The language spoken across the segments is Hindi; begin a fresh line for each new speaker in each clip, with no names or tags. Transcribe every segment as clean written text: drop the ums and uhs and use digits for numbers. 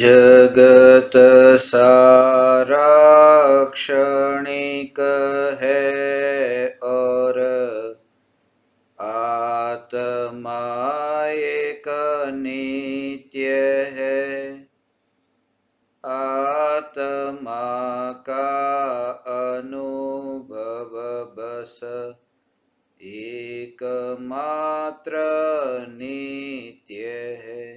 जगत सारा क्षणिक है और आत्मा एक नित्य है। आत्मा का अनुभव बस एकमात्र नित्य है।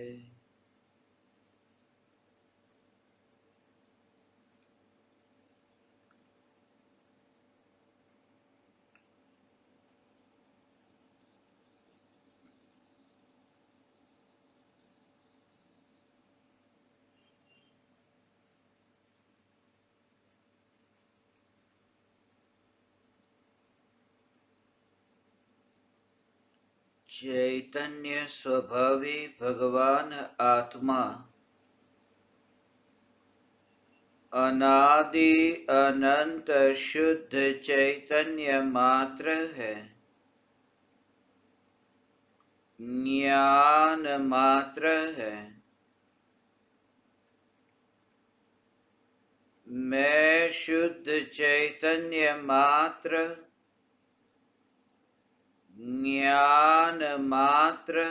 चैतन्य स्वभावी भगवान आत्मा अनादि अनंत शुद्ध चैतन्य मात्र है। ज्ञान मात्र है। मैं शुद्ध चैतन्य मात्र, ज्ञान मात्र,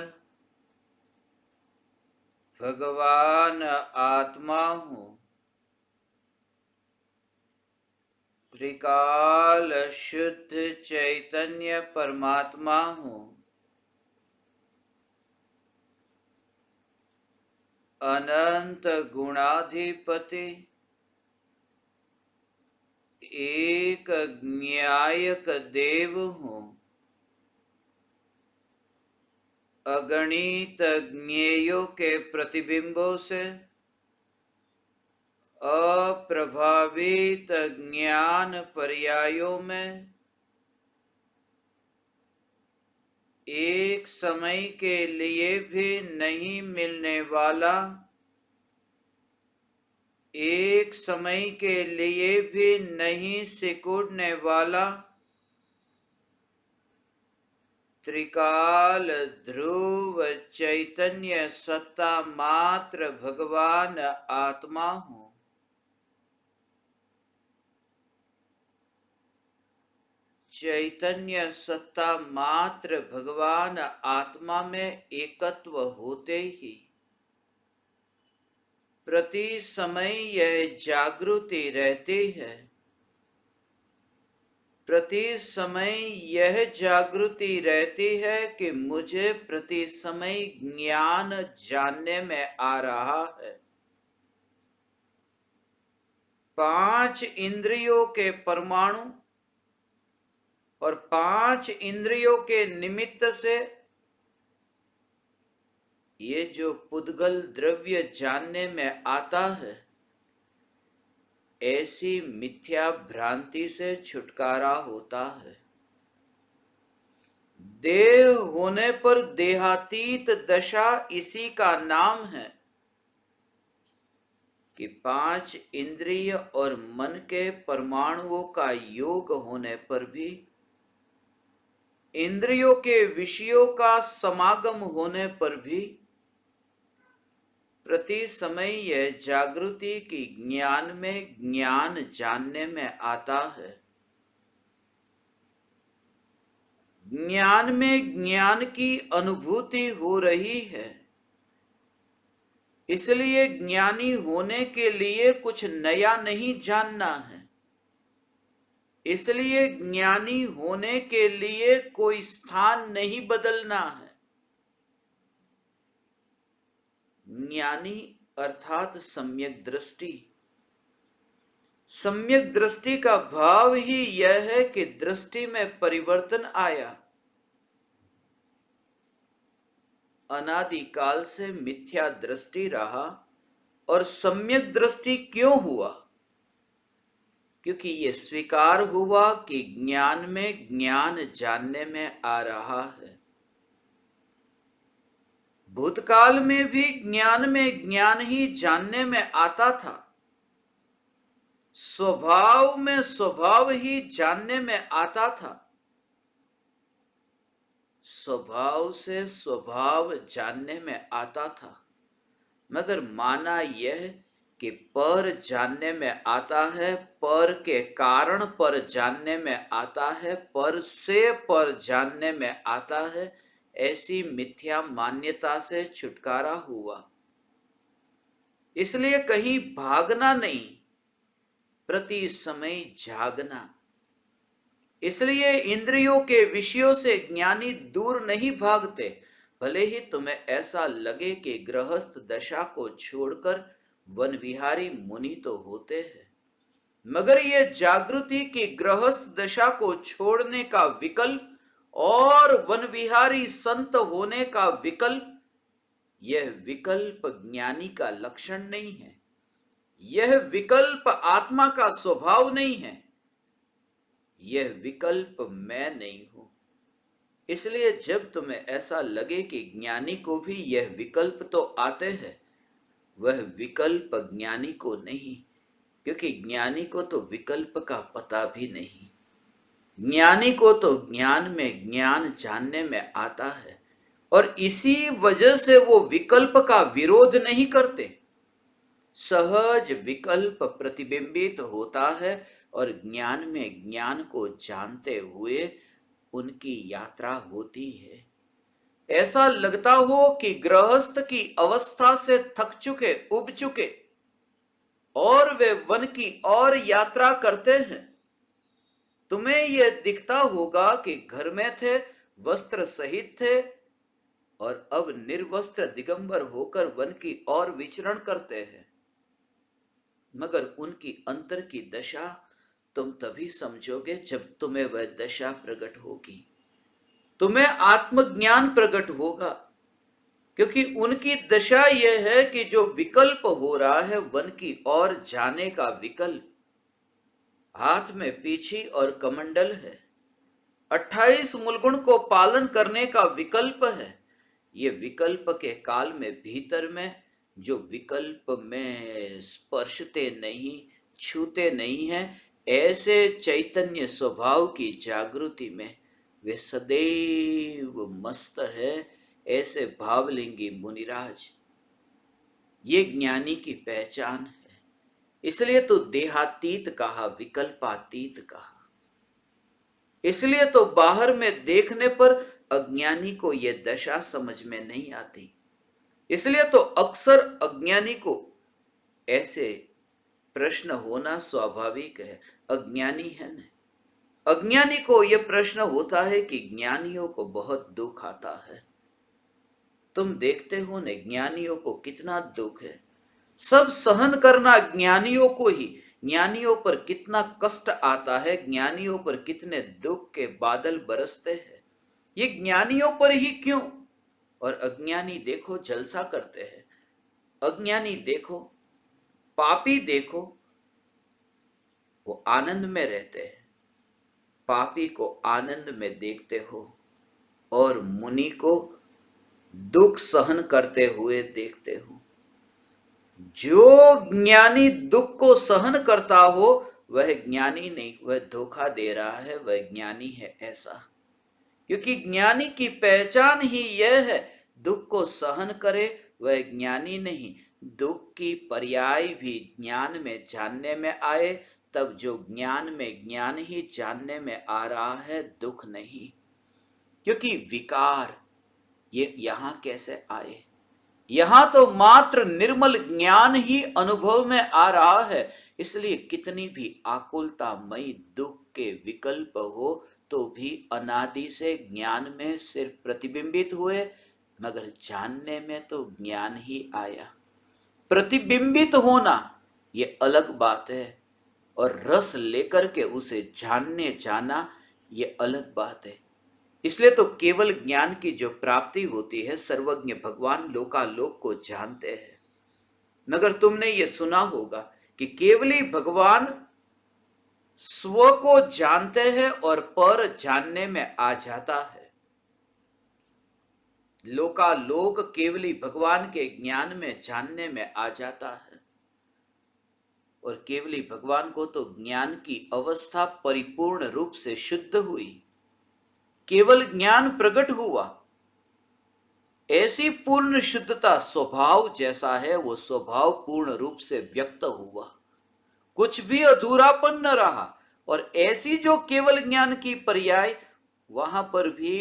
भगवान आत्मा हूँ। त्रिकाल शुद्ध चैतन्य परमात्मा हूँ। अनंत गुणाधिपति, एक न्यायक देव हूँ। अगणित ज्ञेयों के प्रतिबिंबों से अप्रभावित ज्ञान पर्यायों में एक समय के लिए भी नहीं मिलने वाला, एक समय के लिए भी नहीं सिकुड़ने वाला त्रिकाल ध्रुव चैतन्य सत्ता मात्र भगवान आत्मा हूँ। चैतन्य सत्ता मात्र भगवान आत्मा में एकत्व होते ही प्रति समय यह जागृति रहती है। प्रति समय यह जागृति रहती है कि मुझे प्रति समय ज्ञान जानने में आ रहा है। 5 इंद्रियों के परमाणु और 5 इंद्रियों के निमित्त से ये जो पुद्गल द्रव्य जानने में आता है, ऐसी मिथ्या भ्रांति से छुटकारा होता है। देह होने पर देहातीत दशा इसी का नाम है कि 5 इंद्रिय और मन के परमाणुओं का योग होने पर भी, इंद्रियों के विषयों का समागम होने पर भी प्रति समय यह जागृति की ज्ञान में ज्ञान जानने में आता है। ज्ञान में ज्ञान की अनुभूति हो रही है। इसलिए ज्ञानी होने के लिए कुछ नया नहीं जानना है। इसलिए ज्ञानी होने के लिए कोई स्थान नहीं बदलना है। ज्ञानी अर्थात सम्यक दृष्टि। सम्यक दृष्टि का भाव ही यह है कि दृष्टि में परिवर्तन आया। अनादिकाल से मिथ्या दृष्टि रहा और सम्यक दृष्टि क्यों हुआ? क्योंकि ये स्वीकार हुआ कि ज्ञान में ज्ञान जानने में आ रहा है। भूतकाल में भी ज्ञान में ज्ञान ही जानने में आता था। स्वभाव में स्वभाव ही जानने में आता था। स्वभाव से स्वभाव जानने में आता था। मगर माना यह कि पर जानने में आता है, पर के कारण पर जानने में आता है, पर से पर जानने में आता है, ऐसी मिथ्या मान्यता से छुटकारा हुआ। इसलिए कहीं भागना नहीं, प्रति समय जागना। इसलिए इंद्रियों के विषयों से ज्ञानी दूर नहीं भागते, भले ही तुम्हें ऐसा लगे कि गृहस्थ दशा को छोड़कर वन विहारी मुनि तो होते हैं, मगर यह जागृति की गृहस्थ दशा को छोड़ने का विकल्प और वन विहारी संत होने का विकल्प, यह विकल्प ज्ञानी का लक्षण नहीं है। यह विकल्प आत्मा का स्वभाव नहीं है। यह विकल्प मैं नहीं हूं। इसलिए जब तुम्हें ऐसा लगे कि ज्ञानी को भी यह विकल्प तो आते हैं, वह विकल्प ज्ञानी को नहीं, क्योंकि ज्ञानी को तो विकल्प का पता भी नहीं। ज्ञानी को तो ज्ञान में ज्ञान जानने में आता है, और इसी वजह से वो विकल्प का विरोध नहीं करते। सहज विकल्प प्रतिबिंबित होता है और ज्ञान में ज्ञान को जानते हुए उनकी यात्रा होती है। ऐसा लगता हो कि गृहस्थ की अवस्था से थक चुके, उब चुके, और वे वन की ओर यात्रा करते हैं। तुम्हें यह दिखता होगा कि घर में थे, वस्त्र सहित थे, और अब निर्वस्त्र दिगंबर होकर वन की ओर विचरण करते हैं। मगर उनकी अंतर की दशा तुम तभी समझोगे जब तुम्हें वह दशा प्रकट होगी, तुम्हें आत्मज्ञान प्रकट होगा। क्योंकि उनकी दशा यह है कि जो विकल्प हो रहा है वन की ओर जाने का विकल्प, हाथ में पीछी और कमंडल है, 28 मूलगुण को पालन करने का विकल्प है। ये विकल्प के काल में भीतर में जो विकल्प में स्पर्शते नहीं, छूते नहीं हैं, ऐसे चैतन्य स्वभाव की जागृति में वे सदैव मस्त है। ऐसे भावलिंगी मुनिराज, ये ज्ञानी की पहचान है। इसलिए तो देहातीत कहा, विकल्पातीत कहा। इसलिए तो बाहर में देखने पर अज्ञानी को यह दशा समझ में नहीं आती। इसलिए तो अक्सर अज्ञानी को ऐसे प्रश्न होना स्वाभाविक है। अज्ञानी है न, अज्ञानी को यह प्रश्न होता है कि ज्ञानियों को बहुत दुख आता है। तुम देखते हो न, ज्ञानियों को कितना दुख है। सब सहन करना ज्ञानियों को ही, ज्ञानियों पर कितना कष्ट आता है, ज्ञानियों पर कितने दुख के बादल बरसते हैं। ये ज्ञानियों पर ही क्यों? और अज्ञानी देखो जलसा करते हैं। अज्ञानी देखो, पापी देखो, वो आनंद में रहते हैं। पापी को आनंद में देखते हो और मुनि को दुख सहन करते हुए देखते हो। जो ज्ञानी दुख को सहन करता हो वह ज्ञानी नहीं, वह धोखा दे रहा है, वह ज्ञानी है ऐसा। क्योंकि ज्ञानी की पहचान ही यह है, दुख को सहन करे वह ज्ञानी नहीं। दुख की पर्याय भी ज्ञान में जानने में आए, तब जो ज्ञान में ज्ञान ही जानने में आ रहा है, दुख नहीं। क्योंकि विकार ये यहां कैसे आए? यहां तो मात्र निर्मल ज्ञान ही अनुभव में आ रहा है। इसलिए कितनी भी आकुलतामयी दुख के विकल्प हो तो भी अनादि से ज्ञान में सिर्फ प्रतिबिंबित हुए, मगर जानने में तो ज्ञान ही आया। प्रतिबिंबित होना ये अलग बात है, और रस लेकर के उसे जानने जाना ये अलग बात है। इसलिए तो केवल ज्ञान की जो प्राप्ति होती है, सर्वज्ञ भगवान लोकालोक को जानते हैं। मगर तुमने ये सुना होगा कि केवली भगवान स्व को जानते हैं और पर जानने में आ जाता है। लोकालोक केवली भगवान के ज्ञान में जानने में आ जाता है। और केवली भगवान को तो ज्ञान की अवस्था परिपूर्ण रूप से शुद्ध हुई, केवल ज्ञान प्रकट हुआ। ऐसी पूर्ण शुद्धता स्वभाव जैसा है वो स्वभाव पूर्ण रूप से व्यक्त हुआ, कुछ भी अधूरापन न रहा। और ऐसी जो केवल ज्ञान की पर्याय, वहां पर भी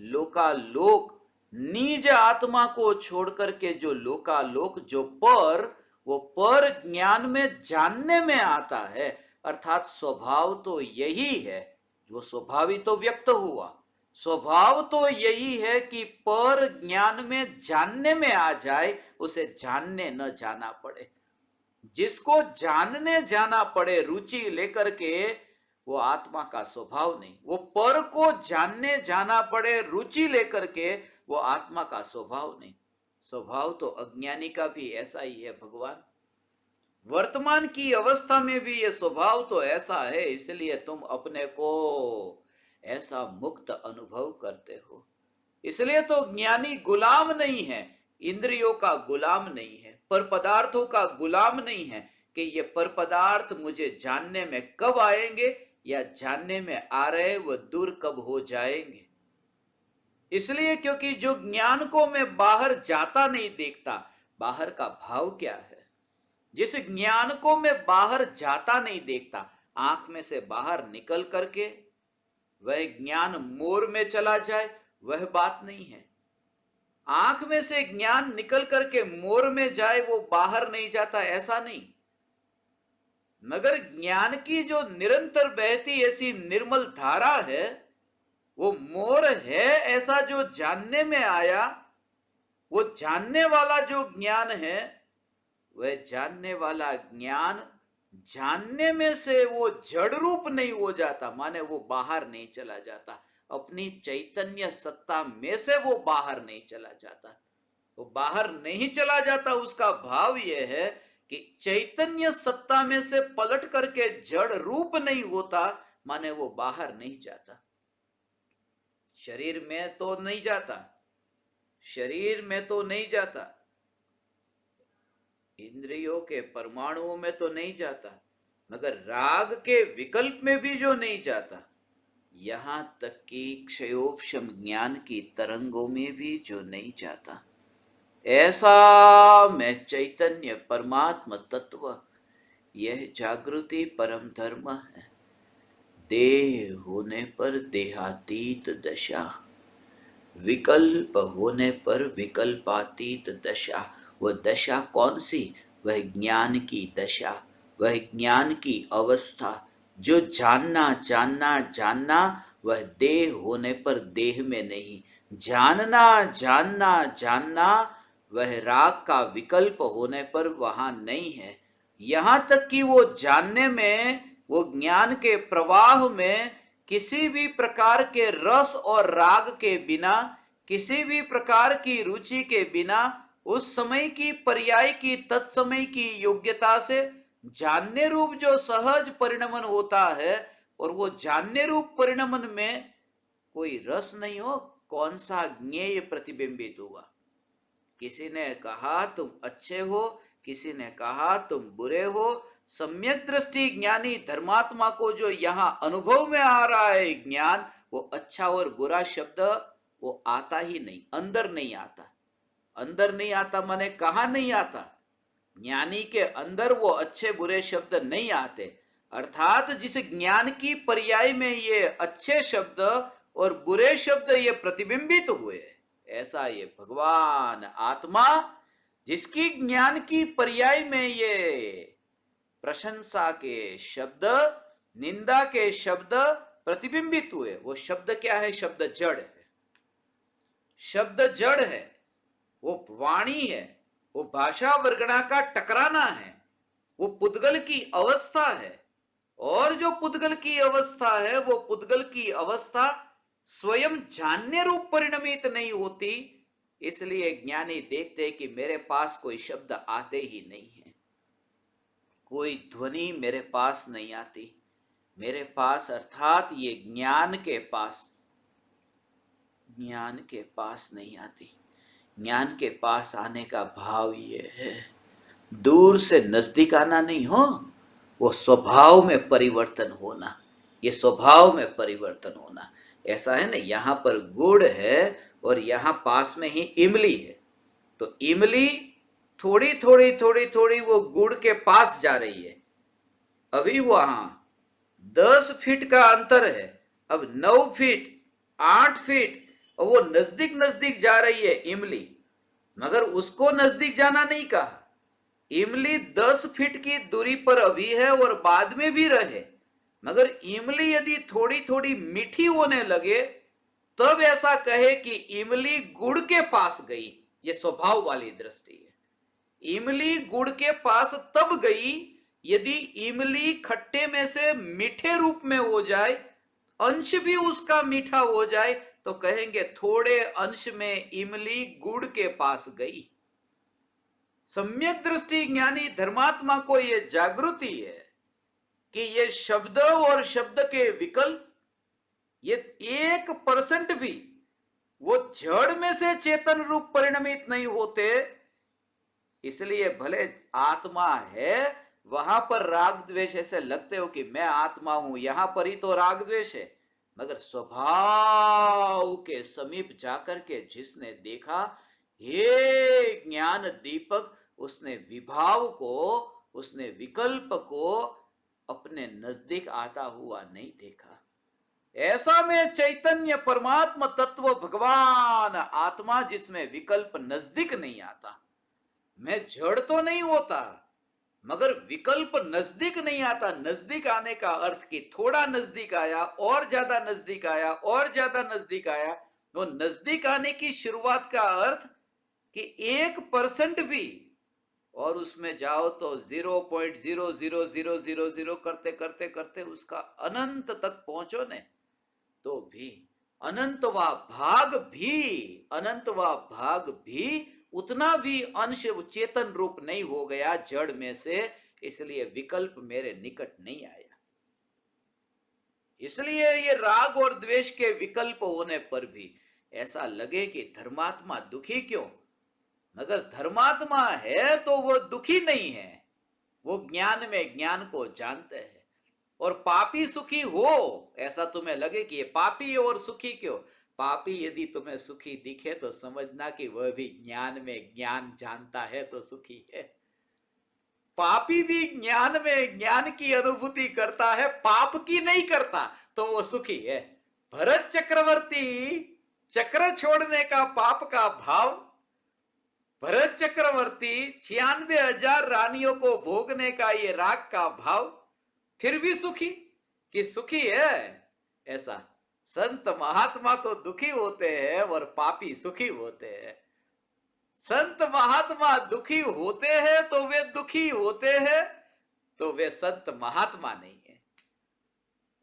लोकालोक निज आत्मा को छोड़ करके जो लोकालोक, जो पर, वो पर ज्ञान में जानने में आता है। अर्थात स्वभाव तो यही है, वो स्वभाव ही तो व्यक्त हुआ। स्वभाव तो यही है कि पर ज्ञान में जानने में आ जाए, उसे जानने न जाना पड़े। जिसको जानने जाना पड़े रुचि लेकर के, वो आत्मा का स्वभाव नहीं। वो पर को जानने जाना पड़े रुचि लेकर के, वो आत्मा का स्वभाव नहीं। स्वभाव तो अज्ञानी का भी ऐसा ही है भगवान। वर्तमान की अवस्था में भी ये स्वभाव तो ऐसा है, इसलिए तुम अपने को ऐसा मुक्त अनुभव करते हो। इसलिए तो ज्ञानी गुलाम नहीं है, इंद्रियों का गुलाम नहीं है, पर पदार्थों का गुलाम नहीं है कि ये पर पदार्थ मुझे जानने में कब आएंगे या जानने में आ रहे वो दूर कब हो जाएंगे। इसलिए क्योंकि जो ज्ञान को मैं बाहर जाता नहीं देखता, बाहर का भाव क्या है। जिस ज्ञान को मैं बाहर जाता नहीं देखता, आंख में से बाहर निकल करके वह ज्ञान मोर में चला जाए, वह बात नहीं है। आंख में से ज्ञान निकल करके मोर में जाए, वो बाहर नहीं जाता, ऐसा नहीं। मगर ज्ञान की जो निरंतर बहती ऐसी निर्मल धारा है, वो मोर है ऐसा जो जानने में आया। वो जानने वाला जो ज्ञान है, वह जानने वाला ज्ञान जानने में से वो जड़ रूप नहीं हो जाता, माने वो बाहर नहीं चला जाता। अपनी चैतन्य सत्ता में से वो बाहर नहीं चला जाता। वो बाहर नहीं चला जाता, उसका भाव यह है कि चैतन्य सत्ता में से पलट करके जड़ रूप नहीं होता, माने वो बाहर नहीं जाता। शरीर में तो नहीं जाता, शरीर में तो नहीं जाता, इंद्रियों के परमाणुओं में तो नहीं जाता, मगर राग के विकल्प में भी जो नहीं जाता, यहां तक कि क्षयोपशम ज्ञान की तरंगों में भी जो नहीं जाता, ऐसा मैं चैतन्य परमात्म तत्व, यह जागृति परम धर्म है। देह होने पर देहातीत दशा, विकल्प होने पर विकल्पातीत दशा। वह दशा कौन सी? वह ज्ञान की दशा, वह ज्ञान की अवस्था। जो जानना जानना जानना, वह देह होने पर देह में नहीं। जानना जानना जानना, वह राग का विकल्प होने पर वहां नहीं है। यहां तक कि वो जानने में, वो ज्ञान के प्रवाह में किसी भी प्रकार के रस और राग के बिना, किसी भी प्रकार की रुचि के बिना, उस समय की पर्याय की तत्समय की योग्यता से जानने रूप जो सहज परिणमन होता है, और वो जानने रूप परिणमन में कोई रस नहीं हो, कौन सा ज्ञेय प्रतिबिंबित हुआ। किसी ने कहा तुम अच्छे हो, किसी ने कहा तुम बुरे हो। सम्यक दृष्टि ज्ञानी धर्मात्मा को जो यहाँ अनुभव में आ रहा है ज्ञान, वो अच्छा और बुरा शब्द वो आता ही नहीं, अंदर नहीं आता। अंदर नहीं आता माने कहाँ नहीं आता? ज्ञानी के अंदर वो अच्छे बुरे शब्द नहीं आते। अर्थात जिस ज्ञान की पर्याय में ये अच्छे शब्द और बुरे शब्द ये प्रतिबिंबित हुए, ऐसा ये भगवान आत्मा, जिसकी ज्ञान की पर्याय में ये प्रशंसा के शब्द, निंदा के शब्द प्रतिबिंबित हुए, वो शब्द क्या है? शब्द जड़ है। शब्द जड़ है, वो वाणी है, वो भाषा वर्गणा का टकराना है, वो पुद्गल की अवस्था है। और जो पुद्गल की अवस्था है, वो पुद्गल की अवस्था स्वयं जानने रूप परिणमित नहीं होती। इसलिए ज्ञानी देखते कि मेरे पास कोई शब्द आते ही नहीं है, कोई ध्वनि मेरे पास नहीं आती। मेरे पास अर्थात ये ज्ञान के पास, ज्ञान के पास नहीं आती। ज्ञान के पास आने का भाव ये है, दूर से नजदीक आना नहीं हो, वो स्वभाव में परिवर्तन होना। ये स्वभाव में परिवर्तन होना ऐसा है ना, यहाँ पर गुड़ है, और यहां पास में ही इमली है, तो इमली थोड़ी थोड़ी थोड़ी थोड़ी वो गुड़ के पास जा रही है। अभी वहां 10 फीट का अंतर है, अब 9 फीट, 8 फीट, और वो नजदीक नजदीक जा रही है इमली, मगर उसको नजदीक जाना नहीं कहा। इमली 10 फीट की दूरी पर अभी है और बाद में भी रहे, मगर इमली यदि थोड़ी थोड़ी मीठी होने लगे तब ऐसा कहे कि इमली गुड़ के पास गई। ये स्वभाव वाली दृष्टि है। इमली गुड़ के पास तब गई यदि इमली खट्टे में से मीठे रूप में हो जाए, अंश भी उसका मीठा हो जाए, तो कहेंगे थोड़े अंश में इमली गुड़ के पास गई। सम्यक दृष्टि ज्ञानी धर्मात्मा को यह जागृति है कि ये शब्द और शब्द के विकल्प ये 1% भी वो जड़ में से चेतन रूप परिणमित नहीं होते। इसलिए भले आत्मा है, वहां पर राग द्वेष ऐसे लगते हो कि मैं आत्मा हूं, यहां पर ही तो राग द्वेष है, मगर स्वभाव के समीप जाकर के जिसने देखा, हे ज्ञान दीपक, उसने विभाव को, उसने विकल्प को अपने नजदीक आता हुआ नहीं देखा। ऐसा में चैतन्य परमात्मा तत्व भगवान आत्मा जिसमें विकल्प नजदीक नहीं आता। मैं जड़ तो नहीं होता, मगर विकल्प नजदीक नहीं आता। नजदीक आने का अर्थ कि थोड़ा नजदीक आया और ज्यादा नजदीक आया और ज्यादा नजदीक आया। वो नजदीक आने की शुरुआत का अर्थ कि 1% भी, और उसमें जाओ तो 0.00000 करते करते करते उसका अनंत तक पहुंचो ने, तो भी अनंतवा भाग भी, अनंतवा भाग भी उतना भी अंश चेतन रूप नहीं हो गया जड़ में से, इसलिए विकल्प मेरे निकट नहीं आया। इसलिए ये राग और द्वेष के विकल्प होने पर भी ऐसा लगे कि धर्मात्मा दुखी क्यों, मगर धर्मात्मा है तो वो दुखी नहीं है, वो ज्ञान में ज्ञान को जानते हैं। और पापी सुखी हो ऐसा तुम्हें लगे कि ये पापी और सुखी क्यों, पापी यदि तुम्हें सुखी दिखे तो समझना कि वह भी ज्ञान में ज्ञान जानता है तो सुखी है। पापी भी ज्ञान में ज्ञान की अनुभूति करता है, पाप की नहीं करता, तो वो सुखी है। भरत चक्रवर्ती चक्र छोड़ने का पाप का भाव, भरत चक्रवर्ती 96,000 रानियों को भोगने का ये राग का भाव, फिर भी सुखी कि सुखी है। ऐसा संत महात्मा तो दुखी होते हैं और पापी सुखी होते हैं। संत महात्मा दुखी होते हैं तो वे दुखी होते हैं, तो वे संत महात्मा नहीं है।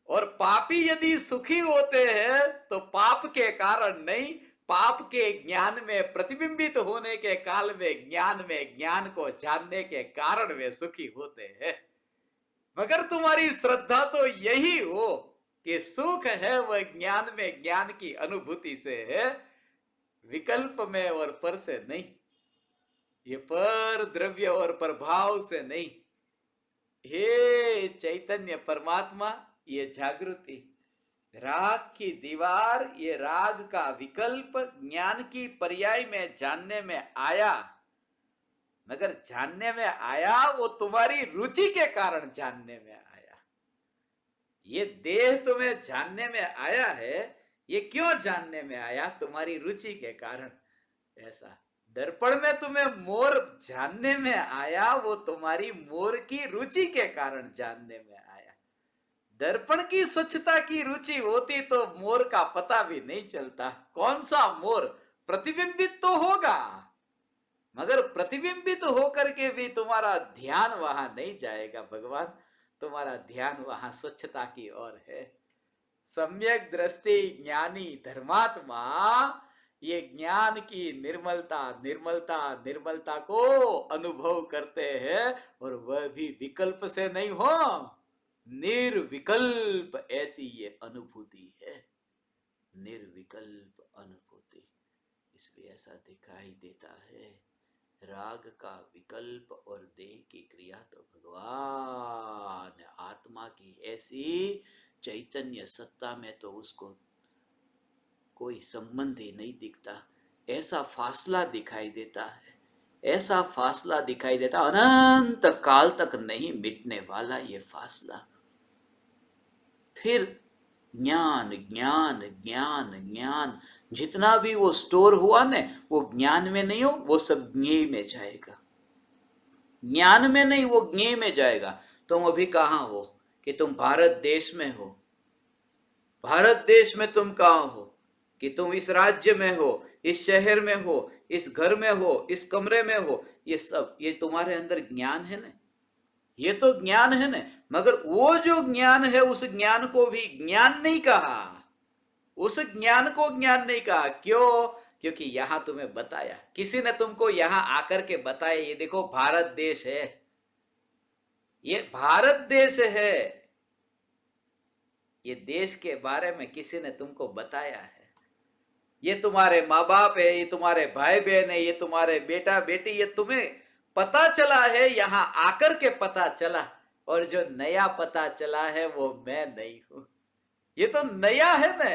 और पापी यदि सुखी होते हैं तो पाप के कारण नहीं, पाप के ज्ञान में प्रतिबिंबित होने के काल में ज्ञान को जानने के कारण वे सुखी होते हैं। मगर तुम्हारी श्रद्धा तो यही हो कि सुख है वह ज्ञान में ज्ञान की अनुभूति से है, विकल्प में और पर से नहीं, ये पर द्रव्य और प्रभाव से नहीं। हे चैतन्य परमात्मा, ये जागृति, राग की दीवार, ये राग का विकल्प ज्ञान की पर्याय में जानने में आया, मगर जानने में आया वो तुम्हारी रुचि के कारण जानने में आया। ये देह तुम्हें जानने में आया है, ये क्यों जानने में आया, तुम्हारी रुचि के कारण। ऐसा दर्पण में तुम्हें मोर जानने में आया, वो तुम्हारी मोर की रुचि के कारण जानने में आया। दर्पण की स्वच्छता की रुचि होती तो मोर का पता भी नहीं चलता। कौन सा मोर, प्रतिबिंबित तो होगा, मगर प्रतिबिंबित होकर के भी तुम्हारा ध्यान वहां नहीं जाएगा भगवान, तुम्हारा ध्यान वहां स्वच्छता की ओर है। सम्यक दृष्टि ज्ञानी धर्मात्मा ये ज्ञान की निर्मलता निर्मलता निर्मलता को अनुभव करते हैं, और वह भी विकल्प से नहीं हो, निर्विकल्प ऐसी ये अनुभूति है, निर्विकल्प अनुभूति। इसलिए ऐसा दिखाई देता है राग का विकल्प और देह की क्रिया तो भगवान आत्मा की ऐसी चैतन्य सत्ता में तो उसको कोई संबंध ही नहीं दिखता। ऐसा फासला दिखाई देता है, ऐसा फासला दिखाई देता, अनंत काल तक नहीं मिटने वाला ये फासला। फिर ज्ञान ज्ञान ज्ञान ज्ञान, जितना भी वो स्टोर हुआ ना, वो ज्ञान में नहीं हो, वो सब ज्ञेय में जाएगा। ज्ञान में नहीं, वो ज्ञेय में जाएगा। तुम अभी कहाँ हो? कि तुम भारत देश में हो। भारत देश में तुम कहाँ हो? कि तुम इस राज्य में हो, इस शहर में हो, इस घर में हो, इस कमरे में हो। ये सब, ये तुम्हारे अंदर ज्ञान है ना, ये तो ज्ञान है ना। मगर वो जो ज्ञान है, उस ज्ञान को भी ज्ञान नहीं कहा, उस ज्ञान को ज्ञान नहीं कहा। क्यों? क्योंकि यहां तुम्हें बताया, किसी ने तुमको यहां आकर के बताया, ये देखो भारत देश है, ये भारत देश है। ये देश के बारे में किसी ने तुमको बताया है। ये तुम्हारे माँ बाप है, ये तुम्हारे भाई बहन है, ये तुम्हारे बेटा बेटी, ये तुम्हें पता चला है, यहां आकर के पता चला। और जो नया पता चला है वो मैं नहीं हूं, ये तो नया है ना,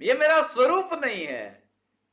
ये मेरा स्वरूप नहीं है।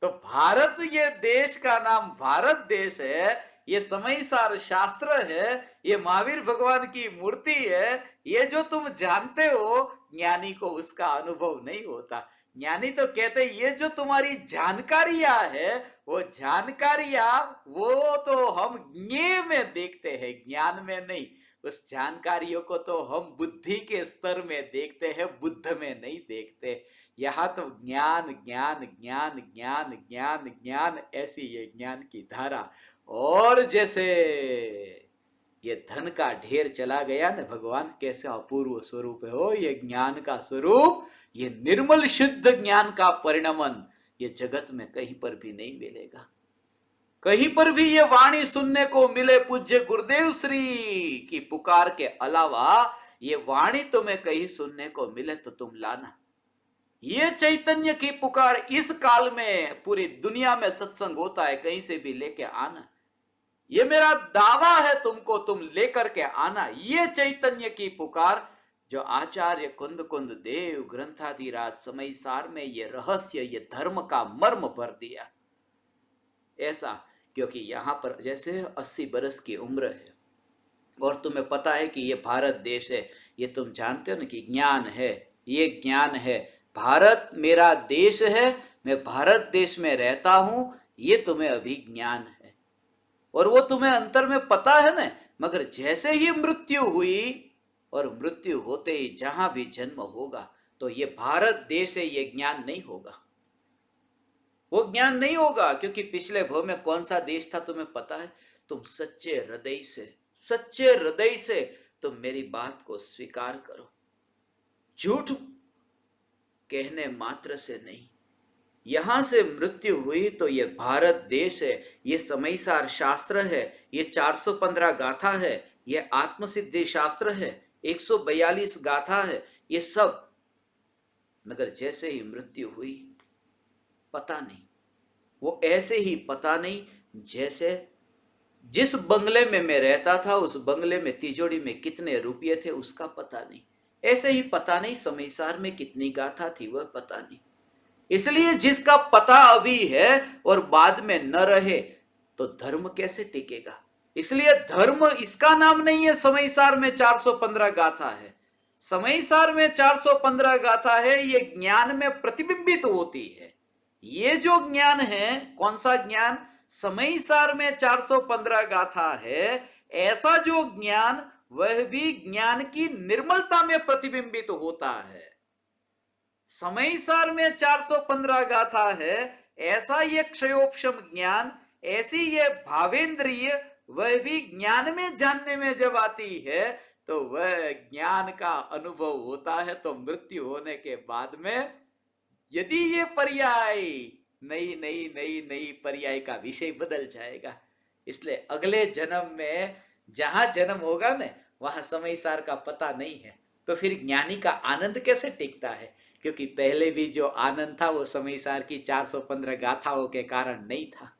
तो भारत, ये देश का नाम भारत देश है, ये समयसार शास्त्र है, ये महावीर भगवान की मूर्ति है। ये जो तुम जानते हो, ज्ञानी को उसका अनुभव नहीं होता। ज्ञानी तो कहते ये जो तुम्हारी जानकारियां है, वो जानकारियां, वो तो हम ज्ञेय में देखते हैं, ज्ञान में नहीं। उस जानकारियों को तो हम बुद्धि के स्तर में देखते हैं, बुद्ध में नहीं देखते। यहाँ तो ज्ञान ज्ञान ज्ञान ज्ञान ज्ञान ज्ञान, ऐसी ये ज्ञान की धारा। और जैसे ये धन का ढेर चला गया ना, भगवान कैसा अपूर्व स्वरूप है हो ये ज्ञान का स्वरूप। ये निर्मल शुद्ध ज्ञान का परिणमन ये जगत में कहीं पर भी नहीं मिलेगा। कहीं पर भी ये वाणी सुनने को मिले पूज्य गुरुदेव श्री की पुकार के अलावा, ये वाणी तुम्हें कहीं सुनने को मिले तो तुम लाना। ये चैतन्य की पुकार, इस काल में पूरी दुनिया में सत्संग होता है, कहीं से भी लेके आना। ये मेरा दावा है तुमको, तुम लेकर के आना ये चैतन्य की पुकार, जो आचार्य कुंद कुंद देव ग्रंथाधिराज समयसार में ये रहस्य, ये धर्म का मर्म भर दिया। ऐसा क्योंकि यहां पर जैसे 80 बरस की उम्र है, और तुम्हें पता है कि ये भारत देश है, ये तुम जानते हो ना कि ज्ञान है, ये ज्ञान है। भारत मेरा देश है, मैं भारत देश में रहता हूं, ये तुम्हें अभी ज्ञान है, और वो तुम्हें अंतर में पता है ना। मगर जैसे ही मृत्यु हुई, और मृत्यु होते ही जहां भी जन्म होगा, तो ये भारत देश है, ये ज्ञान नहीं होगा, वो ज्ञान नहीं होगा। क्योंकि पिछले भव में कौन सा देश था तुम्हें पता है। तुम सच्चे हृदय से, सच्चे हृदय से तुम मेरी बात को स्वीकार करो, झूठ कहने मात्र से नहीं। यहां से मृत्यु हुई तो ये भारत देश है, ये समयसार शास्त्र है, ये 415 गाथा है, ये आत्मसिद्धि शास्त्र है, 142 गाथा है, ये सब। मगर जैसे ही मृत्यु हुई, पता नहीं, वो ऐसे ही पता नहीं, जैसे जिस बंगले में मैं रहता था, उस बंगले में तिजोरी में कितने रुपये थे उसका पता नहीं। ऐसे ही पता नहीं समयसार में कितनी गाथा थी, वह पता नहीं। इसलिए जिसका पता अभी है और बाद में न रहे, तो धर्म कैसे टिकेगा। इसलिए धर्म इसका नाम नहीं है समयसार में 415 गाथा है। समयसार में 415 गाथा है, ये ज्ञान में प्रतिबिंबित होती है। ये जो ज्ञान है, कौन सा ज्ञान? समयसार में 415 गाथा है, ऐसा जो ज्ञान, वह भी ज्ञान की निर्मलता में प्रतिबिंबित होता है। समयसार में 415 गाथा है, ऐसा ये क्षयोपशम ज्ञान, ऐसी ये भावेंद्रिय, वह भी ज्ञान में जानने में जब आती है, तो वह ज्ञान का अनुभव होता है। तो मृत्यु होने के बाद में यदि ये पर्याय नई नई नई नई पर्याय का विषय बदल जाएगा। इसलिए अगले जन्म में जहां जन्म होगा ना, वहां समयसार का पता नहीं है, तो फिर ज्ञानी का आनंद कैसे टिकता है? क्योंकि पहले भी जो आनंद था वो समयसार की 415 गाथाओं के कारण नहीं था।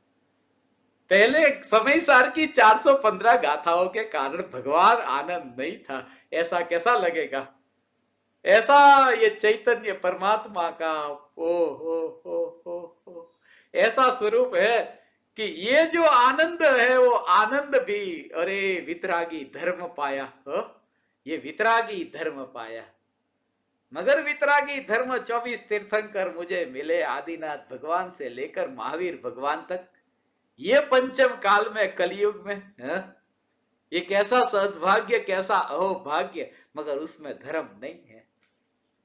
पहले समयसार की 415 गाथाओं के कारण भगवान आनंद नहीं था। ऐसा कैसा लगेगा? ऐसा ये चैतन्य परमात्मा का हो ऐसा स्वरूप है कि ये जो आनंद है वो आनंद भी, अरे वितरागी धर्म पाया हो, ये वितरागी धर्म पाया। मगर वितरागी धर्म 24 तीर्थंकर मुझे मिले, आदिनाथ भगवान से लेकर महावीर भगवान तक, ये पंचम काल में कलयुग में है? ये कैसा सद्भाग्य, कैसा अहोभाग्य, मगर उसमें धर्म नहीं है।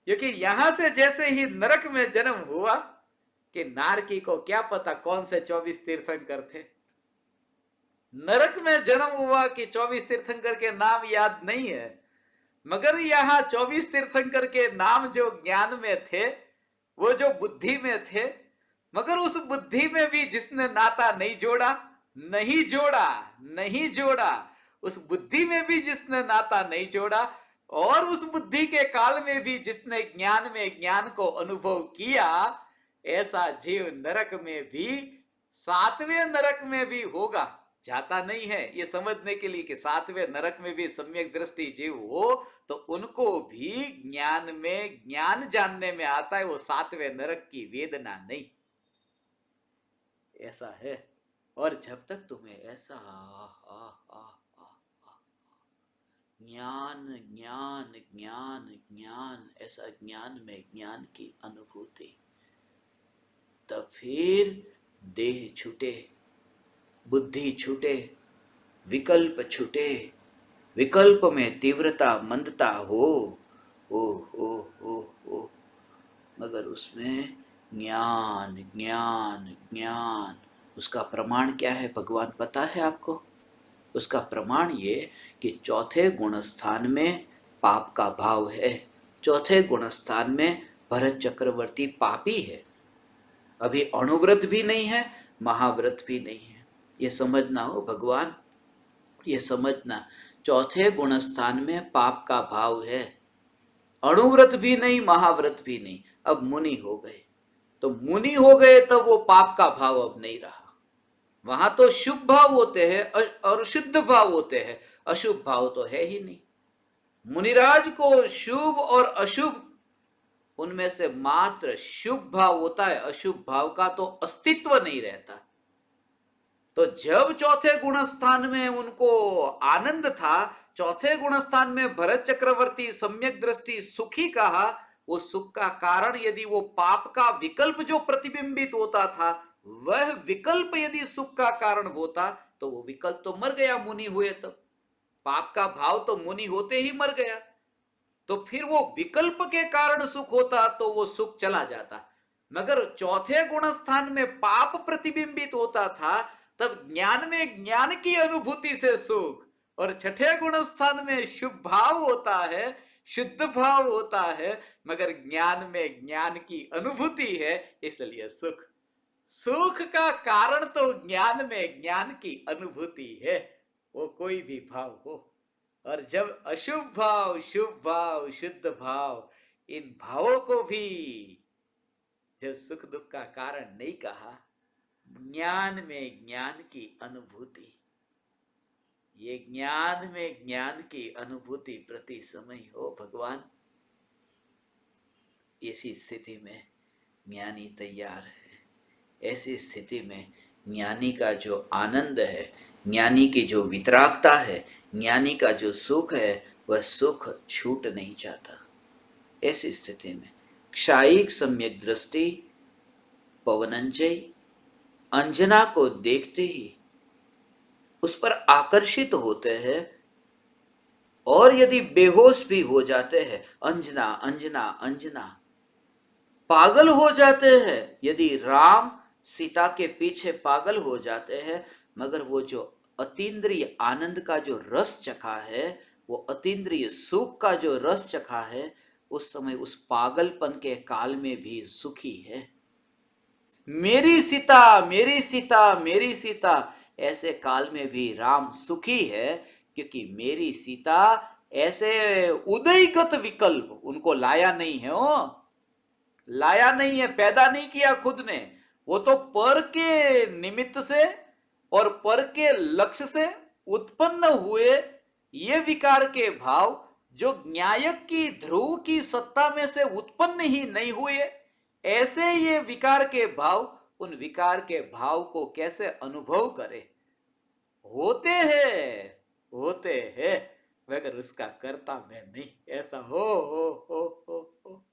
क्योंकि यहां से जैसे ही नरक में जन्म हुआ कि नारकी को क्या पता कौन से 24 तीर्थंकर थे, नरक में जन्म हुआ कि 24 तीर्थंकर के नाम याद नहीं है, मगर यहां 24 तीर्थंकर के नाम जो ज्ञान में थे, वो जो बुद्धि में थे, मगर उस बुद्धि में भी जिसने नाता नहीं जोड़ा, नहीं जोड़ा, नहीं जोड़ा, उस बुद्धि में भी जिसने नाता नहीं जोड़ा, और उस बुद्धि के काल में भी जिसने ज्ञान में ज्ञान को अनुभव किया, ऐसा जीव नरक में भी, 7वें नरक में भी होगा। जाता नहीं है ये समझने के लिए कि 7वें नरक में भी सम्यक दृष्टि जीव हो तो उनको भी ज्ञान में ज्ञान जानने में आता है, वो 7वें नरक की वेदना नहीं, ऐसा है। और जब तक तुम्हें ऐसा ज्ञान ज्ञान ज्ञान ज्ञान, ऐसा ज्ञान में ज्ञान की अनुभूति, तब फिर देह छूटे, बुद्धि छूटे, विकल्प छूटे, विकल्प में तीव्रता मंदता हो, मगर उसमें ज्ञान ज्ञान ज्ञान, उसका प्रमाण क्या है भगवान पता है आपको? उसका प्रमाण ये कि चौथे गुण स्थान में पाप का भाव है, चौथे गुण स्थान में भरत चक्रवर्ती पापी है, अभी अणुव्रत भी नहीं है, महाव्रत भी नहीं है, ये समझना हो भगवान, ये समझना, चौथे गुण स्थान में पाप का भाव है, अणुव्रत भी नहीं, महाव्रत भी नहीं, अब मुनि हो गए, तो मुनि हो गए तब वो पाप का भाव अब नहीं रहा, वहां तो शुभ भाव होते हैं और शुद्ध भाव होते हैं, अशुभ भाव तो है ही नहीं। मुनिराज को शुभ और अशुभ, उनमें से मात्र शुभ भाव होता है, अशुभ भाव का तो अस्तित्व नहीं रहता। तो जब चौथे गुण स्थान में उनको आनंद था, चौथे गुण स्थान में भरत चक्रवर्ती सम्यक दृष्टि सुखी कहा, वो सुख का कारण यदि वो पाप का विकल्प जो प्रतिबिंबित होता था, वह विकल्प यदि सुख का कारण होता तो वो विकल्प तो मर गया, मुनि हुए तब पाप का भाव तो मुनि होते ही मर गया, तो फिर वो विकल्प के कारण सुख होता तो वो सुख चला जाता। मगर चौथे गुण स्थान में पाप प्रतिबिंबित होता था, तब ज्ञान में ज्ञान की अनुभूति से सुख, और छठे गुण स्थान में शुभ भाव होता है, शुद्ध भाव होता है, मगर ज्ञान में ज्ञान की अनुभूति है, इसलिए सुख। सुख का कारण तो ज्ञान में ज्ञान की अनुभूति है, वो कोई भी भाव हो। और जब अशुभ भाव, शुभ भाव, शुद्ध भाव, इन भावों को भी जब सुख दुख का कारण नहीं कहा, ज्ञान में ज्ञान की अनुभूति, ये ज्ञान में ज्ञान की अनुभूति प्रति समय हो भगवान, ऐसी स्थिति में ज्ञानी तैयार है। ऐसी स्थिति में ज्ञानी का जो आनंद है, ज्ञानी की जो वितरागता है, ज्ञानी का जो सुख है, वह सुख छूट नहीं जाता। ऐसी स्थिति में क्षायिक सम्यक दृष्टि पवनंजय अंजना को देखते ही उस पर आकर्षित होते हैं, और यदि बेहोश भी हो जाते हैं, अंजना अंजना अंजना, पागल हो जाते हैं, यदि राम सीता के पीछे पागल हो जाते हैं, मगर वो जो अतीन्द्रिय आनंद का जो रस चखा है, वो अतीन्द्रिय सुख का जो रस चखा है, उस समय उस पागलपन के काल में भी सुखी है। मेरी सीता मेरी सीता मेरी सीता, ऐसे काल में भी राम सुखी है, क्योंकि मेरी सीता ऐसे उदयगत विकल्प उनको लाया नहीं है, लाया नहीं है, पैदा नहीं किया खुद ने, वो तो पर के निमित्त से और पर के लक्ष्य से उत्पन्न हुए ये विकार के भाव जो न्यायक की ध्रुव की सत्ता में से उत्पन्न ही नहीं हुए, ऐसे ये विकार के भाव उन विकार के भाव को कैसे अनुभव करे? होते हैं मगर उसका करता मैं नहीं। ऐसा हो।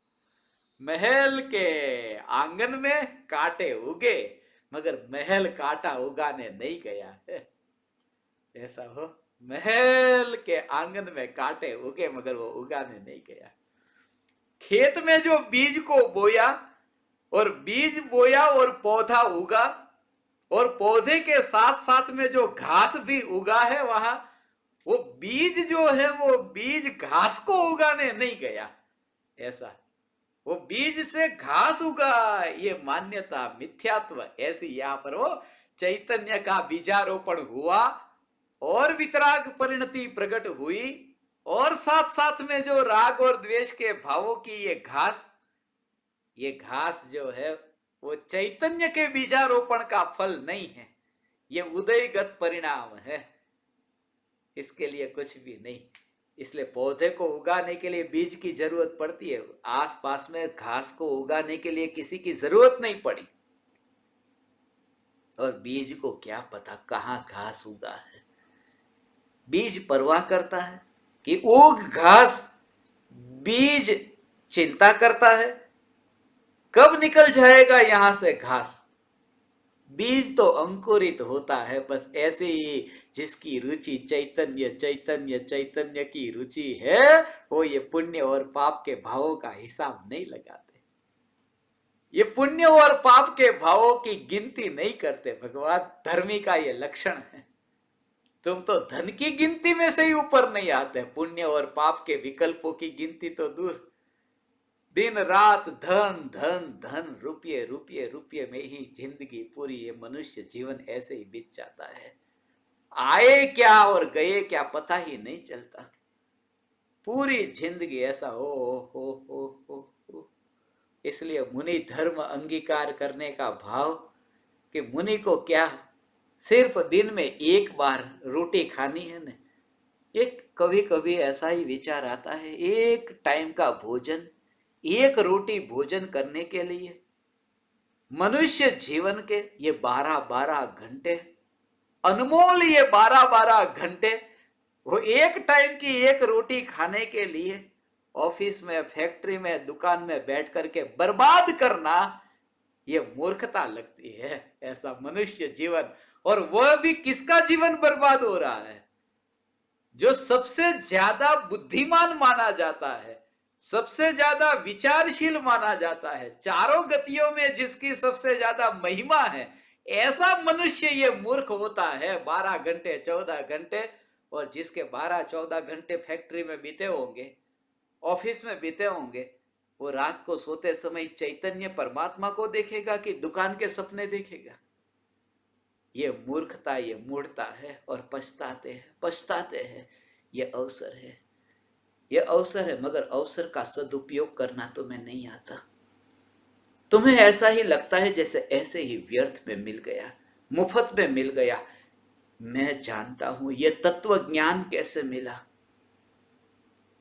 महल के आंगन में कांटे उगे मगर महल कांटा उगाने नहीं गया है। ऐसा हो, महल के आंगन में कांटे उगे मगर वो उगाने नहीं गया। खेत में जो बीज को बोया और बीज बोया और पौधा उगा, और पौधे के साथ साथ में जो घास भी उगा है वहां, वो बीज जो है वो बीज घास को उगाने नहीं गया। ऐसा वो बीज से घास उगा, ये मान्यता मिथ्यात्व ऐसी यहां पर वो चैतन्य का बीजारोपण हुआ और वितराग परिणति प्रकट हुई, और साथ साथ में जो राग और द्वेष के भावों की ये घास जो है वो चैतन्य के बीजारोपण का फल नहीं है, ये उदयगत परिणाम है, इसके लिए कुछ भी नहीं। इसलिए पौधे को उगाने के लिए बीज की जरूरत पड़ती है, आसपास में घास को उगाने के लिए किसी की जरूरत नहीं पड़ी। और बीज को क्या पता कहां घास उगा है? बीज परवाह करता है कि उग घास? बीज चिंता करता है कब निकल जाएगा यहां से घास? बीज तो अंकुरित होता है बस ऐसे ही, जिसकी रुचि चैतन्य चैतन्य चैतन्य की रुचि है, वो ये पुण्य और पाप के भावों का हिसाब नहीं लगाते, ये पुण्य और पाप के भावों की गिनती नहीं करते। भगवान धर्मी का ये लक्षण है। तुम तो धन की गिनती में से ही ऊपर नहीं आते, पुण्य और पाप के विकल्पों की गिनती तो दूर। दिन रात धन धन धन, रुपये रुपये रुपये में ही जिंदगी पूरी, ये मनुष्य जीवन ऐसे ही बीत जाता है। आए क्या और गए क्या पता ही नहीं चलता। पूरी जिंदगी ऐसा हो। इसलिए मुनि धर्म अंगीकार करने का भाव कि मुनि को क्या सिर्फ दिन में एक बार रोटी खानी है ना। एक कभी कभी ऐसा ही विचार आता है, एक टाइम का भोजन, एक रोटी भोजन करने के लिए मनुष्य जीवन के ये 12-12 घंटे, अनमोल ये 12-12 घंटे, वो एक टाइम की एक रोटी खाने के लिए ऑफिस में, फैक्ट्री में, दुकान में बैठ करके बर्बाद करना, ये मूर्खता लगती है। ऐसा मनुष्य जीवन, और वह भी किसका जीवन बर्बाद हो रहा है? जो सबसे ज्यादा बुद्धिमान माना जाता है, सबसे ज्यादा विचारशील माना जाता है, चारों गतियों में जिसकी सबसे ज्यादा महिमा है, ऐसा मनुष्य ये मूर्ख होता है 12 घंटे 14 घंटे। और जिसके 12-14 घंटे फैक्ट्री में बीते होंगे, ऑफिस में बीते होंगे, वो रात को सोते समय चैतन्य परमात्मा को देखेगा कि दुकान के सपने देखेगा? ये मूर्खता, ये मूढ़ता है, और पछताते हैं। ये अवसर है, ये अवसर है, मगर अवसर का सदुपयोग करना तुम्हें नहीं आता। तुम्हें ऐसा ही लगता है जैसे ऐसे ही व्यर्थ में मिल गया, मुफ्त में मिल गया। मैं जानता हूं ये तत्व ज्ञान कैसे मिला।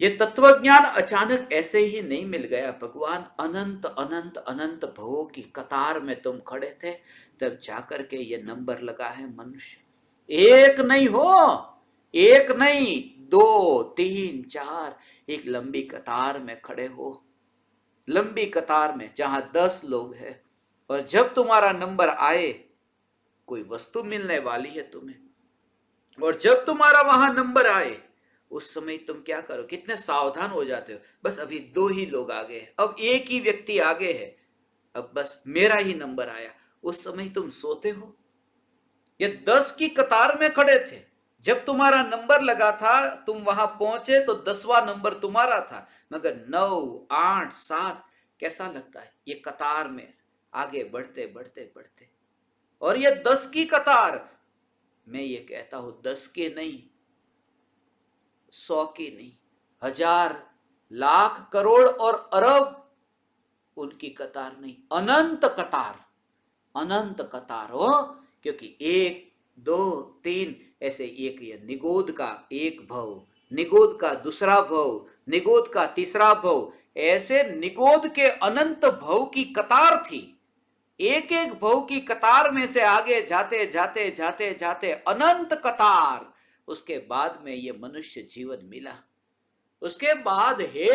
ये तत्व ज्ञान अचानक ऐसे ही नहीं मिल गया। भगवान अनंत अनंत अनंत भवों की कतार में तुम खड़े थे, तब जाकर के ये नंबर लगा है मनुष्य। एक नहीं हो, एक नहीं, 2 3 4, एक लंबी कतार में खड़े हो, लंबी कतार में जहां 10 लोग हैं। और जब तुम्हारा नंबर आए, कोई वस्तु मिलने वाली है तुम्हें, और जब तुम्हारा वहां नंबर आए, उस समय तुम क्या करो? कितने सावधान हो जाते हो। बस अभी 2 ही लोग आगे हैं, अब एक ही व्यक्ति आगे है, अब बस मेरा ही नंबर आया। उस समय तुम सोते हो। ये 10 की कतार में खड़े थे, जब तुम्हारा नंबर लगा था, तुम वहां पहुंचे तो 10वां नंबर तुम्हारा था, मगर 9 8 7 कैसा लगता है ये कतार में आगे बढ़ते बढ़ते बढ़ते। और ये 10 की कतार, मैं ये कहता हूं 10 की नहीं, 100 की नहीं, 1000 लाख करोड़ और अरब उनकी कतार नहीं, अनंत कतार, अनंत कतार हो। क्योंकि 1 2 3 ऐसे एक, ये निगोद का एक भव, निगोद का दूसरा भव, निगोद का तीसरा भव, ऐसे निगोद के अनंत भव की कतार थी। एक एक भव की कतार में से आगे जाते जाते जाते जाते अनंत कतार, उसके बाद में ये मनुष्य जीवन मिला। उसके बाद हे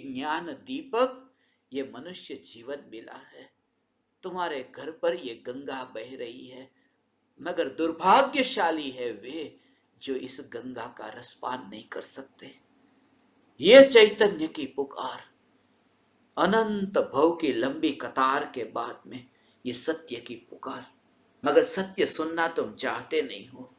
ज्ञान दीपक, ये मनुष्य जीवन मिला है। तुम्हारे घर पर ये गंगा बह रही है, मगर दुर्भाग्यशाली है वे जो इस गंगा का रसपान नहीं कर सकते। ये चैतन्य की पुकार, अनंत भव की लंबी कतार के बाद में ये सत्य की पुकार। मगर सत्य सुनना तुम चाहते नहीं हो,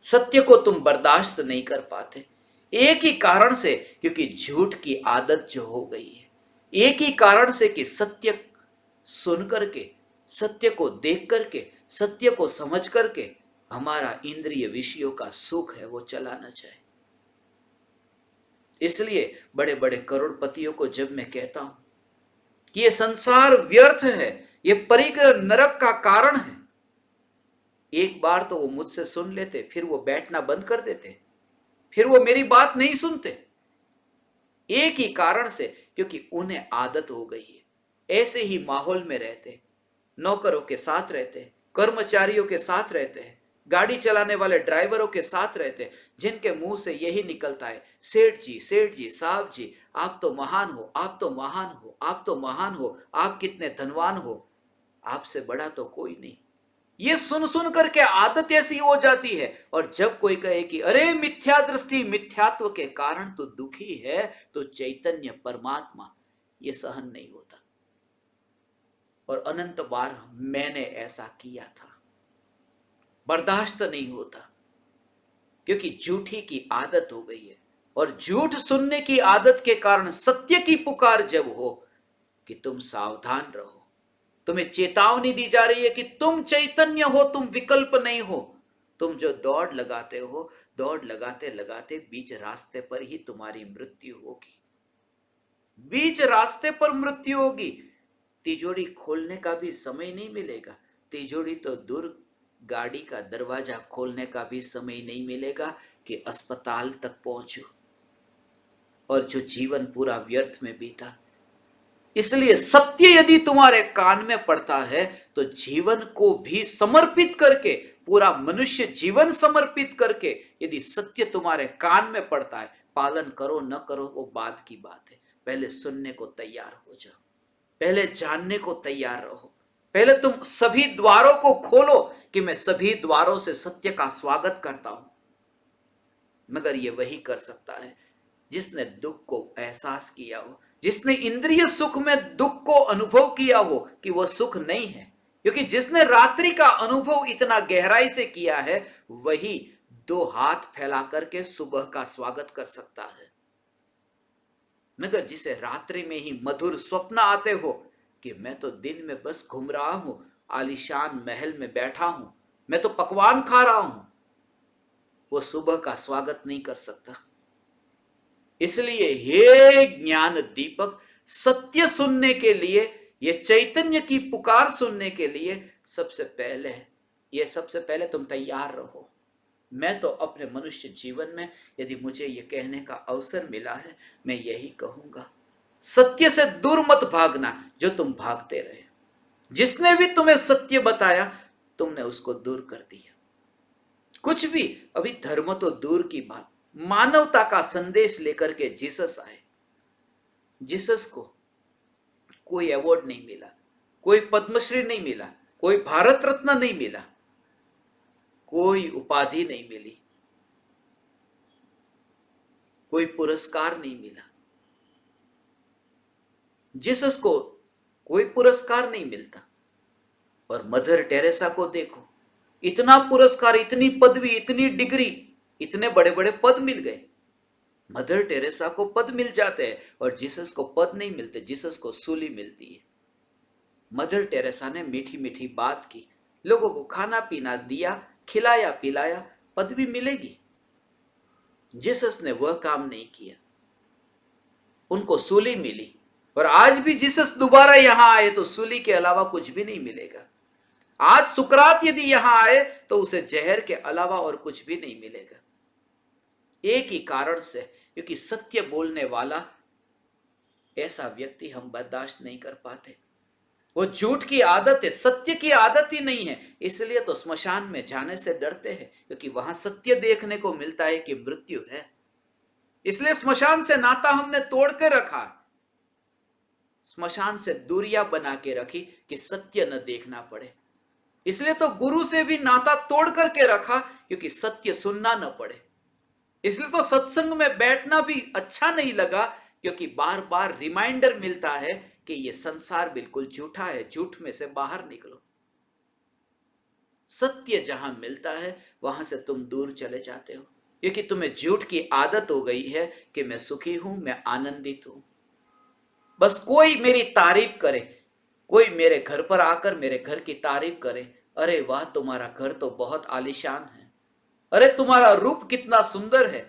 सत्य को तुम बर्दाश्त नहीं कर पाते। एक ही कारण से, क्योंकि झूठ की आदत जो हो गई है। एक ही कारण से कि सत्य सुन करके, सत्य को देख करके, सत्य को समझ करके हमारा इंद्रिय विषयों का सुख है वो चला न जाए। इसलिए बड़े बड़े करोड़पतियों को जब मैं कहता हूं कि ये संसार व्यर्थ है, ये परिग्रह नरक का कारण है, एक बार तो वो मुझसे सुन लेते, फिर वो बैठना बंद कर देते, फिर वो मेरी बात नहीं सुनते। एक ही कारण से, क्योंकि उन्हें आदत हो गई है। ऐसे ही माहौल में रहते, नौकरों के साथ रहते, कर्मचारियों के साथ रहते हैं, गाड़ी चलाने वाले ड्राइवरों के साथ रहते, जिनके मुंह से यही निकलता है, सेठ जी, साहब जी, आप तो महान हो, आप तो महान हो, आप तो महान हो, आप कितने धनवान हो, आपसे बड़ा तो कोई नहीं। ये सुन सुन करके आदत ऐसी हो जाती है। और जब कोई कहे कि अरे मिथ्या दृष्टि, मिथ्यात्व के कारण तो दुखी है, तो चैतन्य परमात्मा, ये सहन नहीं होता। और अनंत बार मैंने ऐसा किया था, बर्दाश्त नहीं होता, क्योंकि झूठी की आदत हो गई है। और झूठ सुनने की आदत के कारण सत्य की पुकार जब हो कि तुम सावधान रहो, तुम्हें चेतावनी दी जा रही है कि तुम चैतन्य हो, तुम विकल्प नहीं हो। तुम जो दौड़ लगाते हो, दौड़ लगाते लगाते बीच रास्ते पर ही तुम्हारी मृत्यु होगी, बीच रास्ते पर मृत्यु होगी। तिजोरी खोलने का भी समय नहीं मिलेगा, तिजोरी तो दूर, गाड़ी का दरवाजा खोलने का भी समय नहीं मिलेगा कि अस्पताल तक पहुंचो। और जो जीवन पूरा व्यर्थ में बीता। इसलिए सत्य यदि तुम्हारे कान में पड़ता है तो जीवन को भी समर्पित करके, पूरा मनुष्य जीवन समर्पित करके, यदि सत्य तुम्हारे कान में पड़ता है, पालन करो न करो वो बाद की बात है। पहले सुनने को तैयार हो जाओ, पहले जानने को तैयार रहो, पहले तुम सभी द्वारों को खोलो कि मैं सभी द्वारों से सत्य का स्वागत करता हूं। मगर ये वही कर सकता है जिसने दुख को एहसास किया हो, जिसने इंद्रिय सुख में दुख को अनुभव किया हो कि वह सुख नहीं है। क्योंकि जिसने रात्रि का अनुभव इतना गहराई से किया है, वही दो हाथ फैला करके सुबह का स्वागत कर सकता है। मगर जिसे रात्रि में ही मधुर स्वप्न आते हो कि मैं तो दिन में बस घूम रहा हूं, आलीशान महल में बैठा हूं, मैं तो पकवान खा रहा हूं, वो सुबह का स्वागत नहीं कर सकता। इसलिए हे ज्ञान दीपक, सत्य सुनने के लिए, ये चैतन्य की पुकार सुनने के लिए सबसे पहले तुम तैयार रहो। मैं तो अपने मनुष्य जीवन में यदि मुझे ये कहने का अवसर मिला है, मैं यही कहूंगा, सत्य से दूर मत भागना जो तुम भागते रहे। जिसने भी तुम्हें सत्य बताया, तुमने उसको दूर कर दिया। कुछ भी, अभी धर्म तो दूर की बात, मानवता का संदेश लेकर के जीसस आए। जीसस को कोई अवार्ड नहीं मिला, कोई पद्मश्री नहीं मिला, कोई भारत रत्न नहीं मिला, कोई उपाधि नहीं मिली, कोई पुरस्कार नहीं मिला। जीसस को कोई पुरस्कार नहीं मिलता। और मदर टेरेसा को देखो, इतना पुरस्कार, इतनी पदवी, इतनी डिग्री, इतने बड़े बड़े पद मिल गए। मदर टेरेसा को पद मिल जाते हैं और जीसस को पद नहीं मिलते, जीसस को सूली मिलती है। मदर टेरेसा ने मीठी मीठी बात की, लोगों को खाना पीना दिया, खिलाया पिलाया, पदवी मिलेगी। जीसस ने वह काम नहीं किया, उनको सूली मिली। और आज भी जीसस दोबारा यहां आए तो सूली के अलावा कुछ भी नहीं मिलेगा। आज सुकरात यदि यहां आए तो उसे जहर के अलावा और कुछ भी नहीं मिलेगा। एक ही कारण से, क्योंकि सत्य बोलने वाला ऐसा व्यक्ति हम बर्दाश्त नहीं कर पाते। वो झूठ की आदत है, सत्य की आदत ही नहीं है। इसलिए तो स्मशान में जाने से डरते हैं, क्योंकि वहां सत्य देखने को मिलता है कि मृत्यु है। इसलिए स्मशान से नाता हमने तोड़ के रखा, स्मशान से दूरियां बना के रखी कि सत्य न देखना पड़े। इसलिए तो गुरु से भी नाता तोड़ करके रखा, क्योंकि सत्य सुनना न पड़े। इसलिए तो सत्संग में बैठना भी अच्छा नहीं लगा, क्योंकि बार बार रिमाइंडर मिलता है कि यह संसार बिल्कुल झूठा है, झूठ में से बाहर निकलो। सत्य जहां मिलता है वहां से तुम दूर चले जाते हो, क्योंकि तुम्हें झूठ की आदत हो गई है कि मैं सुखी हूं, मैं आनंदित हूं। बस कोई मेरी तारीफ करे, कोई मेरे घर पर आकर मेरे घर की तारीफ करे, अरे वाह तुम्हारा घर तो बहुत आलीशान है, अरे तुम्हारा रूप कितना सुंदर है,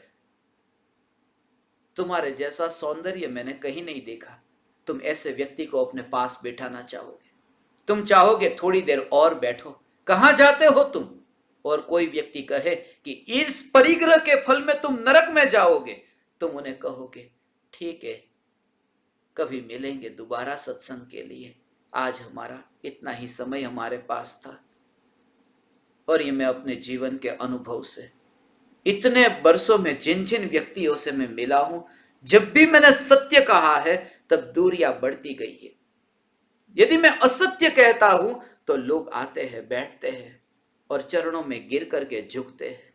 तुम्हारे जैसा सौंदर्य मैंने कहीं नहीं देखा। तुम ऐसे व्यक्ति को अपने पास बैठाना चाहोगे, तुम चाहोगे थोड़ी देर और बैठो। कहां जाते हो तुम? और कोई व्यक्ति कहे कि इस परिग्रह के फल में तुम नरक में जाओगे, तुम उन्हें कहोगे ठीक है, कभी मिलेंगे दोबारा सत्संग के लिए, आज हमारा इतना ही समय हमारे पास था। और ये मैं अपने जीवन के अनुभव से, इतने वर्षों में जिन जिन व्यक्तियों से मैं मिला हूं, जब भी मैंने सत्य कहा है तब दूरियां बढ़ती गई है। यदि मैं असत्य कहता हूं तो लोग आते हैं, बैठते हैं और चरणों में गिर करके झुकते हैं।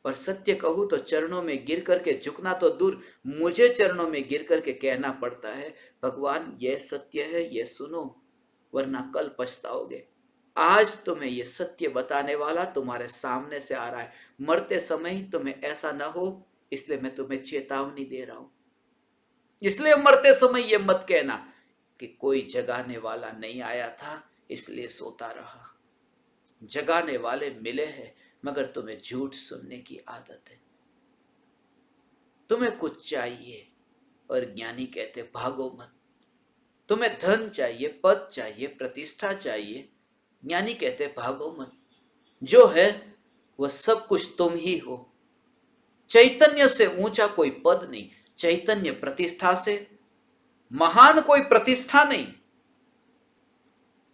और सत्य कहूं तो चरणों में गिर करके झुकना तो दूर, मुझे चरणों में गिर करके कहना पड़ता है, भगवान ये सत्य है, ये सुनो, वरना कल पछताओगे। आज तुम्हें ये सत्य बताने वाला तुम्हारे सामने से आ रहा है, मरते समय ही तुम्हें ऐसा ना हो, इसलिए मैं तुम्हें चेतावनी दे रहा हूं। इसलिए मरते समय ये मत कहना कि कोई जगाने वाला नहीं आया था इसलिए सोता रहा। जगाने वाले मिले हैं, मगर तुम्हें झूठ सुनने की आदत है। तुम्हें कुछ चाहिए और ज्ञानी कहते भागो मत। तुम्हें धन चाहिए, पद चाहिए, प्रतिष्ठा चाहिए, ज्ञानी कहते भागो मत। जो है वह सब कुछ तुम ही हो। चैतन्य से ऊंचा कोई पद नहीं, चैतन्य प्रतिष्ठा से महान कोई प्रतिष्ठा नहीं,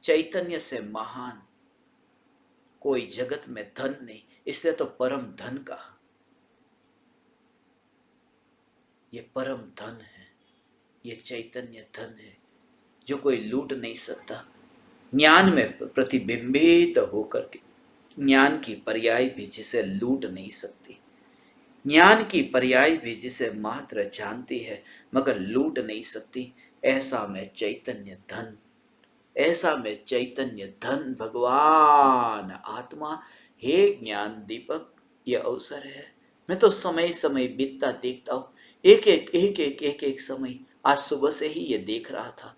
चैतन्य से महान कोई जगत में धन नहीं। इसलिए तो परम धन कहा। ये परम धन है, ये चैतन्य धन है जो कोई लूट नहीं सकता। ज्ञान में प्रतिबिंबित होकर के, ज्ञान की पर्याय भी जिसे लूट नहीं सकती, ज्ञान की पर्याय भी जिसे मात्र जानती है मगर लूट नहीं सकती, ऐसा में चैतन्य धन, ऐसा में चैतन्य धन भगवान आत्मा। हे ज्ञान दीपक, ये अवसर है। मैं तो समय समय बीतता देखता हूं, एक एक एक एक एक एक समय। आज सुबह से ही ये देख रहा था।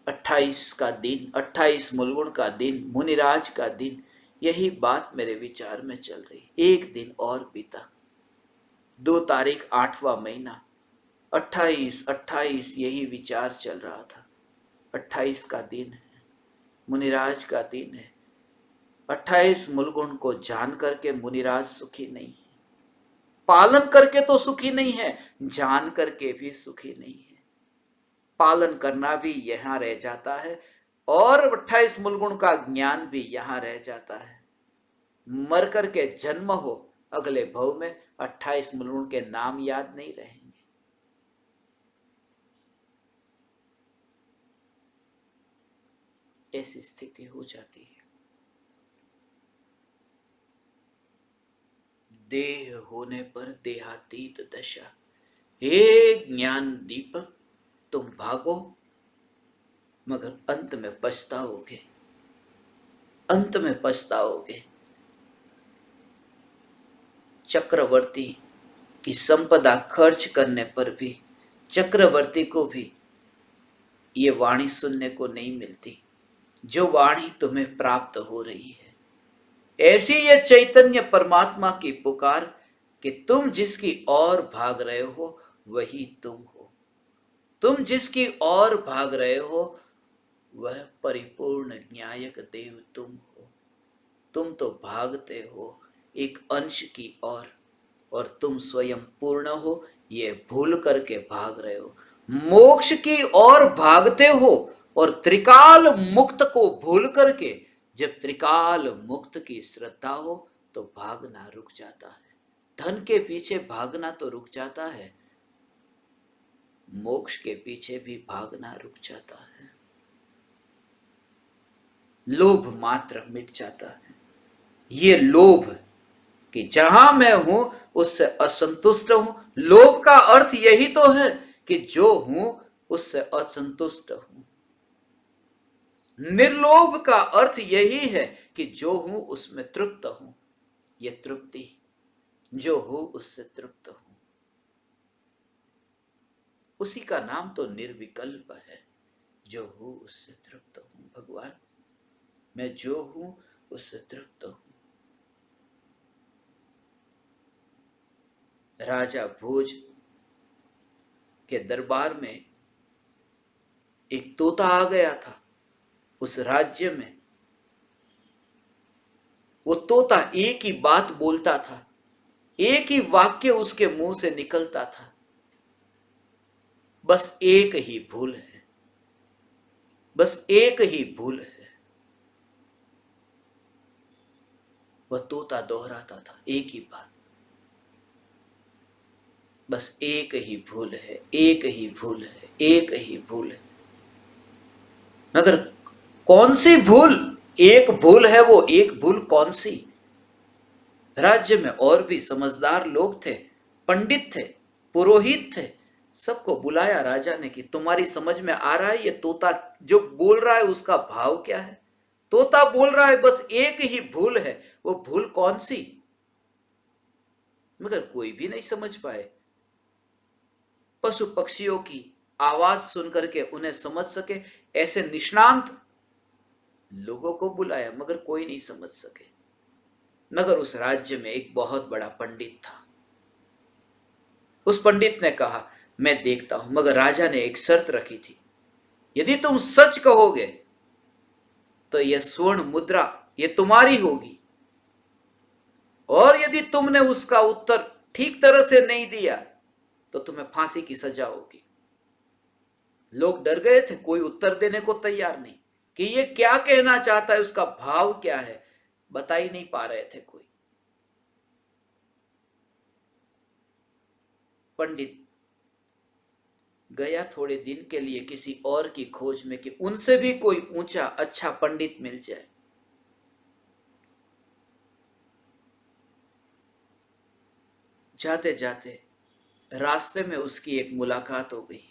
28 का दिन, 28 मुलगुण का दिन, मुनिराज का दिन, यही बात मेरे विचार में चल रही। एक दिन और बीता, 2 तारीख 8वां महीना, 28 28 यही विचार चल रहा था। 28 का दिन है, मुनिराज का दिन है। 28 मुलगुण को जान करके मुनिराज सुखी नहीं है, पालन करके तो सुखी नहीं है, जान करके भी सुखी नहीं है। पालन करना भी यहां रह जाता है और 28 मुलगुण का ज्ञान भी यहां रह जाता है। मर करके जन्म हो अगले भव में, 28 मुलगुण के नाम याद नहीं रहेंगे। ऐसी स्थिति हो जाती है। देह होने पर देहातीत दशा। हे ज्ञान दीपक, तुम भागो मगर अंत में पछताओगे, अंत में पछताओगे। चक्रवर्ती की संपदा खर्च करने पर भी चक्रवर्ती को भी ये वाणी सुनने को नहीं मिलती जो वाणी तुम्हें प्राप्त हो रही है। ऐसी ये चैतन्य परमात्मा की पुकार कि तुम जिसकी ओर भाग रहे हो वही तुम हो। तुम जिसकी ओर भाग रहे हो वह परिपूर्ण न्यायक देव तुम हो। तुम तो भागते हो एक अंश की ओर, और तुम स्वयं पूर्ण हो ये भूल करके भाग रहे हो। मोक्ष की ओर भागते हो और त्रिकाल मुक्त को भूल करके, जब त्रिकाल मुक्त की श्रद्धा हो तो भागना रुक जाता है। धन के पीछे भागना तो रुक जाता है, मोक्ष के पीछे भी भागना रुक जाता है। लोभ मात्र मिट जाता है। ये लोभ कि जहां मैं हूं उससे असंतुष्ट हूं, लोभ का अर्थ यही तो है कि जो हूं उससे असंतुष्ट हूं। निर्लोभ का अर्थ यही है कि जो हूं उसमें तृप्त हूं। ये तृप्ति, जो हूं उससे तृप्त हूं, उसी का नाम तो निर्विकल्प है। जो हूं उससे तृप्त हूं। भगवान, मैं जो हूं उससे तृप्त हूं। राजा भोज के दरबार में एक तोता आ गया था। उस राज्य में वो तोता एक ही बात बोलता था, एक ही वाक्य उसके मुंह से निकलता था, बस एक ही भूल है, बस एक ही भूल है। वह तोता दोहराता था एक ही बात, बस एक ही भूल है, एक ही भूल है, एक ही भूल है। मगर कौन सी भूल? एक भूल है, वो एक भूल कौन सी? राज्य में और भी समझदार लोग थे, पंडित थे, पुरोहित थे। सबको बुलाया राजा ने कि तुम्हारी समझ में आ रहा है ये तोता जो बोल रहा है उसका भाव क्या है? तोता बोल रहा है बस एक ही भूल है, वो भूल कौन सी? मगर कोई भी नहीं समझ पाए। पशु पक्षियों की आवाज सुनकर के उन्हें समझ सके ऐसे निष्णांत लोगों को बुलाया, मगर कोई नहीं समझ सके। मगर उस राज्य में एक बहुत बड़ा पंडित था। उस पंडित ने कहा मैं देखता हूं, मगर राजा ने एक शर्त रखी थी, यदि तुम सच कहोगे तो यह स्वर्ण मुद्रा ये तुम्हारी होगी, और यदि तुमने उसका उत्तर ठीक तरह से नहीं दिया तो तुम्हें फांसी की सजा होगी। लोग डर गए थे, कोई उत्तर देने को तैयार नहीं कि ये क्या कहना चाहता है, उसका भाव क्या है, बता ही नहीं पा रहे थे कोई। पंडित गया थोड़े दिन के लिए किसी और की खोज में कि उनसे भी कोई ऊंचा अच्छा पंडित मिल जाए। जाते जाते रास्ते में उसकी एक मुलाकात हो गई।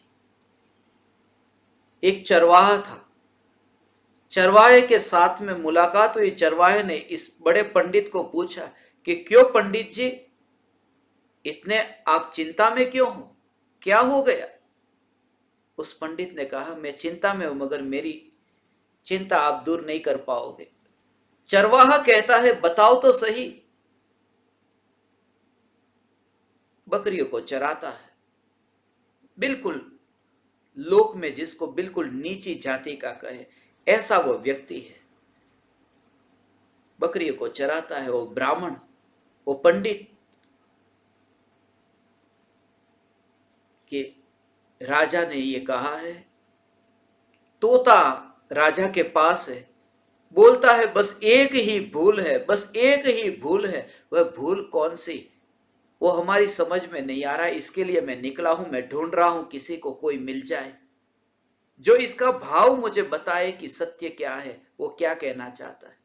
एक चरवाहा था, चरवाहे के साथ में मुलाकात हुई। चरवाहे ने इस बड़े पंडित को पूछा कि क्यों पंडित जी, इतने आप चिंता में क्यों हो, क्या हो गया? उस पंडित ने कहा मैं चिंता में हूं, मगर मेरी चिंता आप दूर नहीं कर पाओगे। चरवाहा कहता है बताओ तो सही। बकरियों को चराता है, बिल्कुल लोक में जिसको बिल्कुल नीची जाति का कहे ऐसा वो व्यक्ति है। बकरियों को चराता है, वो ब्राह्मण, वो पंडित कि राजा ने ये कहा है। तोता राजा के पास है, बोलता है बस एक ही भूल है, बस एक ही भूल है। वह भूल कौन सी? वो हमारी समझ में नहीं आ रहा है, इसके लिए मैं निकला हूं, मैं ढूंढ रहा हूं किसी को कोई मिल जाए जो इसका भाव मुझे बताए कि सत्य क्या है, वो क्या कहना चाहता है।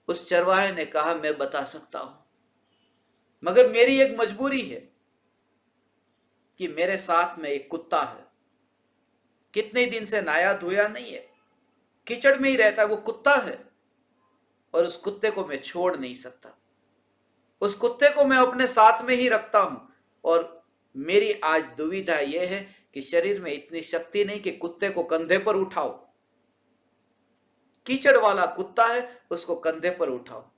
उस चरवाहे ने कहा मैं बता सकता हूं, मगर मेरी एक मजबूरी है कि मेरे साथ में एक कुत्ता है, कितने दिन से नहाया धोया नहीं है, कीचड़ में ही रहता है, वो कुत्ता है, और उस कुत्ते को मैं छोड़ नहीं सकता। उस कुत्ते को मैं अपने साथ में ही रखता हूं, और मेरी आज दुविधा यह है कि शरीर में इतनी शक्ति नहीं कि कुत्ते को कंधे पर उठाओ। कीचड़ वाला कुत्ता है, उसको कंधे पर उठाओ।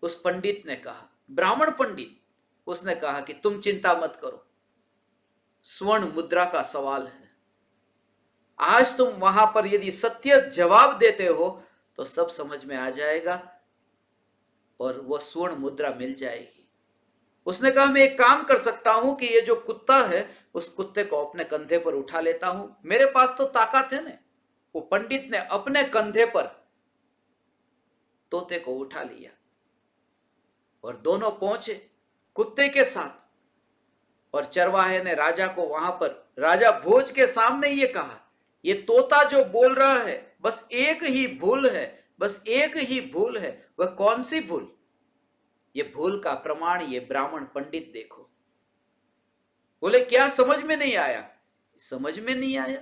उस पंडित ने कहा, ब्राह्मण पंडित, उसने कहा कि तुम चिंता मत करो, स्वर्ण मुद्रा का सवाल है, आज तुम वहां पर यदि सत्य जवाब देते हो तो सब समझ में आ जाएगा और वो स्वर्ण मुद्रा मिल जाएगी। उसने कहा मैं एक काम कर सकता हूं कि ये जो कुत्ता है उस कुत्ते को अपने कंधे पर उठा लेता हूं, मेरे पास तो ताकत है ना। वो पंडित ने अपने कंधे पर तोते को उठा लिया और दोनों पहुंचे कुत्ते के साथ। और चरवाहे ने राजा को वहां पर राजा भोज के सामने ये कहा, ये तोता जो बोल रहा है बस एक ही भूल है, बस एक ही भूल है। वह कौन सी भूल? ये भूल का प्रमाण ये ब्राह्मण पंडित देखो। बोले क्या समझ में नहीं आया? समझ में नहीं आया,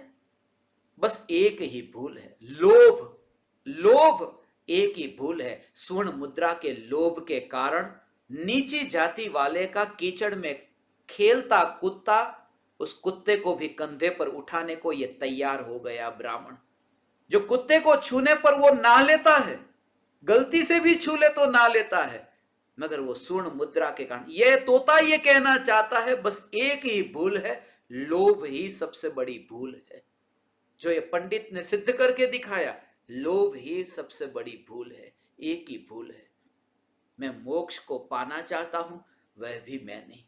बस एक ही भूल है, लोभ। लोभ एक ही भूल है। स्वर्ण मुद्रा के लोभ के कारण नीची जाति वाले का कीचड़ में खेलता कुत्ता उस कुत्ते को भी कंधे पर उठाने को यह तैयार हो गया। ब्राह्मण जो कुत्ते को छूने पर वो ना लेता है, गलती से भी छू ले तो ना लेता है, मगर वो स्वर्ण मुद्रा के कारण यह तोता ये कहना चाहता है बस एक ही भूल है, लोभ ही सबसे बड़ी भूल है। जो ये पंडित ने सिद्ध करके दिखाया, लोभ ही सबसे बड़ी भूल है, एक ही भूल है। मैं मोक्ष को पाना चाहता हूं, वह भी मैं नहीं,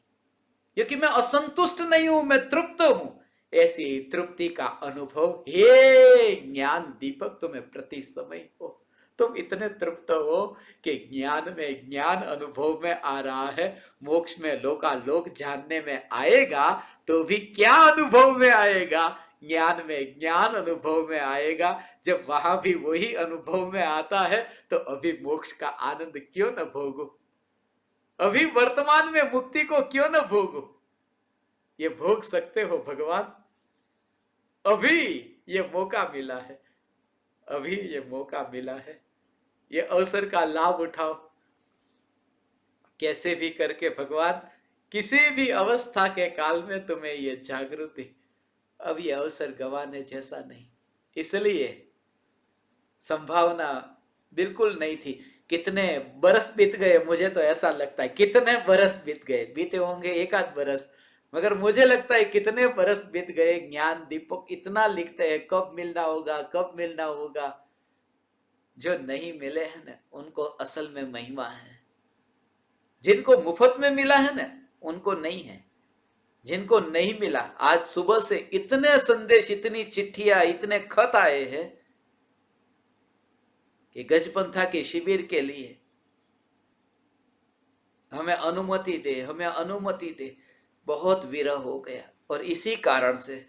क्योंकि मैं असंतुष्ट नहीं हूं, मैं तृप्त हूं। ऐसी तृप्ति का अनुभव हे ज्ञान दीपक तुम्हें प्रति समय हो। तुम इतने तृप्त हो कि ज्ञान में ज्ञान अनुभव में आ रहा है, मोक्ष में लोकालोक जानने में आएगा तो भी क्या अनुभव में आएगा? ज्ञान में ज्ञान अनुभव में आएगा। जब वहां भी वही अनुभव में आता है तो अभी मोक्ष का आनंद क्यों न भोगो? अभी वर्तमान में मुक्ति को क्यों न भोगो? ये भोग सकते हो भगवान, अभी ये मौका मिला है, अभी ये मौका मिला है, ये अवसर का लाभ उठाओ। कैसे भी करके भगवान किसी भी अवस्था के काल में तुम्हें ये जागृति, अब ये अवसर गंवाने जैसा नहीं। इसलिए संभावना बिल्कुल नहीं थी। कितने बरस बीत गए, मुझे तो ऐसा लगता है कितने बरस बीत गए, बीते होंगे एक आध बरस, मगर मुझे लगता है कितने बरस बीत गए। ज्ञान दीपक इतना लिखते हैं कब मिलना होगा, कब मिलना होगा। जो नहीं मिले हैं ना उनको असल में महिमा है, जिनको मुफ्त में मिला है ना उनको नहीं है। जिनको नहीं मिला, आज सुबह से इतने संदेश, इतनी चिट्ठियां, इतने खत आए हैं कि गजपंथा के शिविर के लिए हमें अनुमति दे, हमें अनुमति दे। बहुत विरह हो गया और इसी कारण से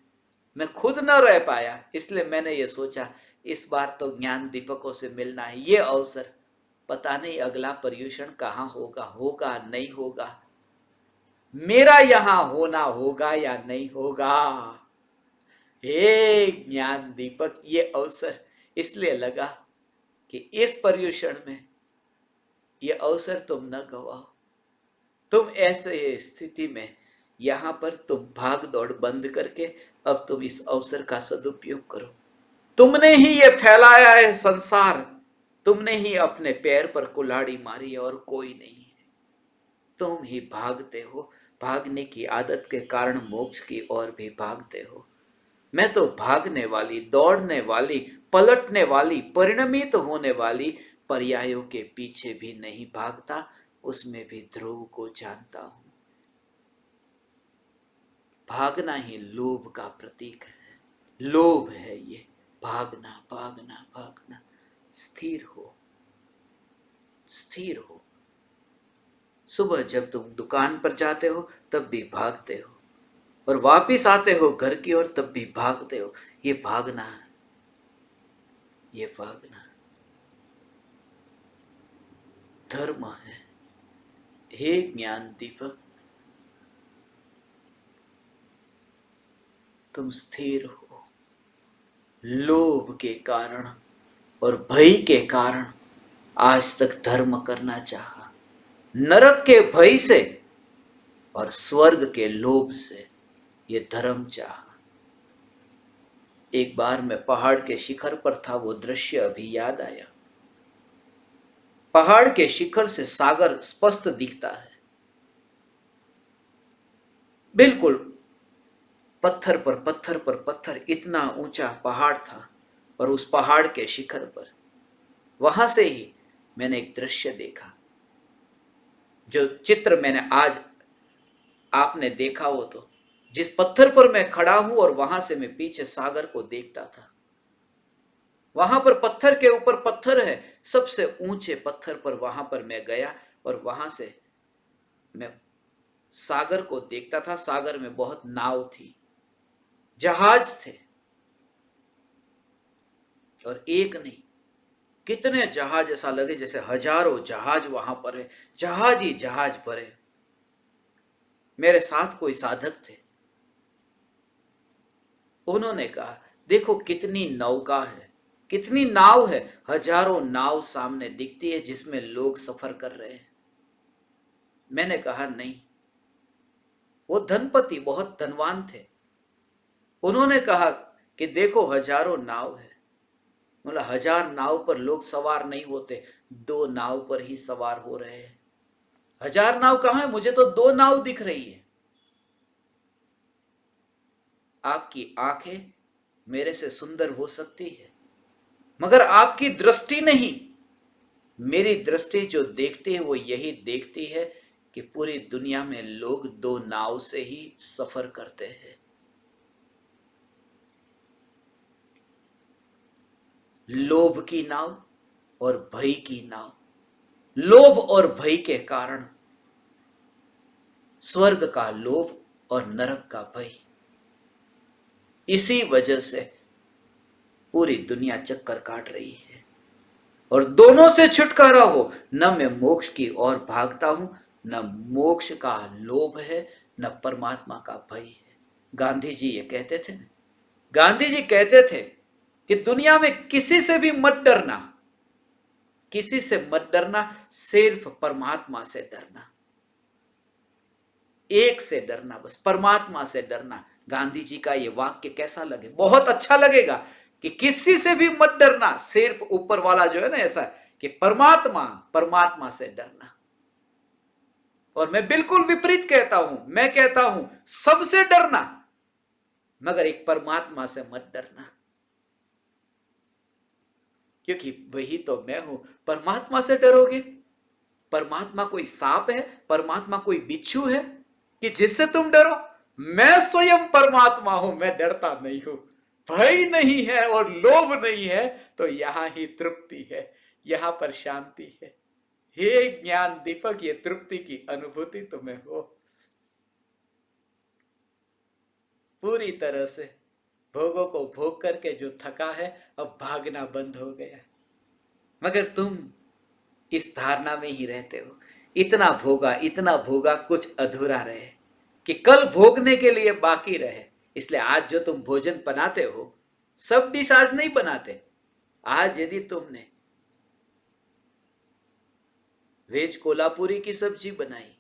मैं खुद न रह पाया, इसलिए मैंने ये सोचा इस बार तो ज्ञान दीपकों से मिलना है। ये अवसर, पता नहीं अगला पर्यूषण कहाँ होगा, होगा नहीं होगा, मेरा यहां होना होगा या नहीं होगा। हे ज्ञान दीपक, ये अवसर इसलिए लगा कि इस पर्यूषण में ये अवसर तुम न गवाओ। तुम ऐसे स्थिति में यहां पर तुम भाग दौड़ बंद करके अब तुम इस अवसर का सदुपयोग करो। तुमने ही ये फैलाया है संसार, तुमने ही अपने पैर पर कुल्हाड़ी मारी है और कोई नहीं है। तुम ही भागते हो, भागने की आदत के कारण मोक्ष की ओर भी भागते हो। मैं तो भागने वाली, दौड़ने वाली, पलटने वाली, परिणमित होने वाली पर्यायों के पीछे भी नहीं भागता, उसमें भी ध्रुव को जानता हूं। भागना ही लोभ का प्रतीक है, लोभ है ये, भागना भागना भागना। स्थिर हो, स्थिर हो। सुबह जब तुम दुकान पर जाते हो तब भी भागते हो, और वापिस आते हो घर की ओर तब भी भागते हो। ये भागना है, ये भागना धर्म है। हे ज्ञान दीपक, तुम स्थिर हो। लोभ के कारण और भय के कारण आज तक धर्म करना चाहा, नरक के भय से और स्वर्ग के लोभ से ये धर्म चाहा। एक बार मैं पहाड़ के शिखर पर था, वो दृश्य अभी याद आया। पहाड़ के शिखर से सागर स्पष्ट दिखता है, बिल्कुल पत्थर पर पत्थर पर पत्थर, इतना ऊंचा पहाड़ था। और उस पहाड़ के शिखर पर, वहां से ही मैंने एक दृश्य देखा। जो चित्र मैंने आज आपने देखा हो, तो जिस पत्थर पर मैं खड़ा हूं और वहां से मैं पीछे सागर को देखता था, वहां पर पत्थर के ऊपर पत्थर है, सबसे ऊंचे पत्थर पर वहां पर मैं गया और वहां से मैं सागर को देखता था। सागर में बहुत नाव थी, जहाज थे, और एक नहीं, कितने जहाज, ऐसा लगे जैसे हजारों जहाज वहां पर है, जहाज ही जहाज भरे। मेरे साथ कोई साधक थे, उन्होंने कहा देखो कितनी नौका है, कितनी नाव है, हजारों नाव सामने दिखती है जिसमें लोग सफर कर रहे हैं। मैंने कहा नहीं, वो धनपति बहुत धनवान थे। उन्होंने कहा कि देखो हजारों नाव है। बोला 1000 नाव पर लोग सवार नहीं होते, 2 नाव पर ही सवार हो रहे हैं। 1000 नाव कहां है, मुझे तो 2 नाव दिख रही है। आपकी आंखें मेरे से सुंदर हो सकती है, मगर आपकी दृष्टि नहीं। मेरी दृष्टि जो देखती है वो यही देखती है कि पूरी दुनिया में लोग 2 नाव से ही सफर करते हैं। लोभ की नाव और भय की नाव। लोभ और भय के कारण स्वर्ग का लोभ और नरक का भय, इसी वजह से पूरी दुनिया चक्कर काट रही है। और दोनों से छुटकारा हो, न मैं मोक्ष की ओर भागता हूं, न मोक्ष का लोभ है, न परमात्मा का भय है। गांधी जी ये कहते थे ना, गांधी जी कहते थे कि दुनिया में किसी से भी मत डरना, किसी से मत डरना, सिर्फ परमात्मा से डरना। एक से डरना, बस परमात्मा से डरना। गांधी जी का ये वाक्य कैसा लगे? बहुत अच्छा लगेगा कि किसी से भी मत डरना, सिर्फ ऊपर वाला जो है ना, ऐसा कि परमात्मा, परमात्मा से डरना। और मैं बिल्कुल विपरीत कहता हूं, मैं कहता हूं सबसे डरना, मगर एक परमात्मा से मत डरना, क्योंकि वही तो मैं हूं। परमात्मा से डरोगे? परमात्मा कोई सांप है? परमात्मा कोई बिच्छू है कि जिससे तुम डरो? मैं स्वयं परमात्मा हूं, मैं डरता नहीं हूं। भय नहीं है और लोभ नहीं है, तो यहां ही तृप्ति है, यहां पर शांति है। हे ज्ञान दीपक, ये तृप्ति की अनुभूति तुम्हें हो। पूरी तरह से भोगों को भोग करके जो थका है, अब भागना बंद हो गया। मगर तुम इस धारणा में ही रहते हो, इतना भोगा कुछ अधूरा रहे, कि कल भोगने के लिए बाकी रहे। इसलिए आज जो तुम भोजन बनाते हो, सब डिश आज नहीं बनाते। आज यदि तुमने वेज कोल्हापुरी की सब्जी बनाई,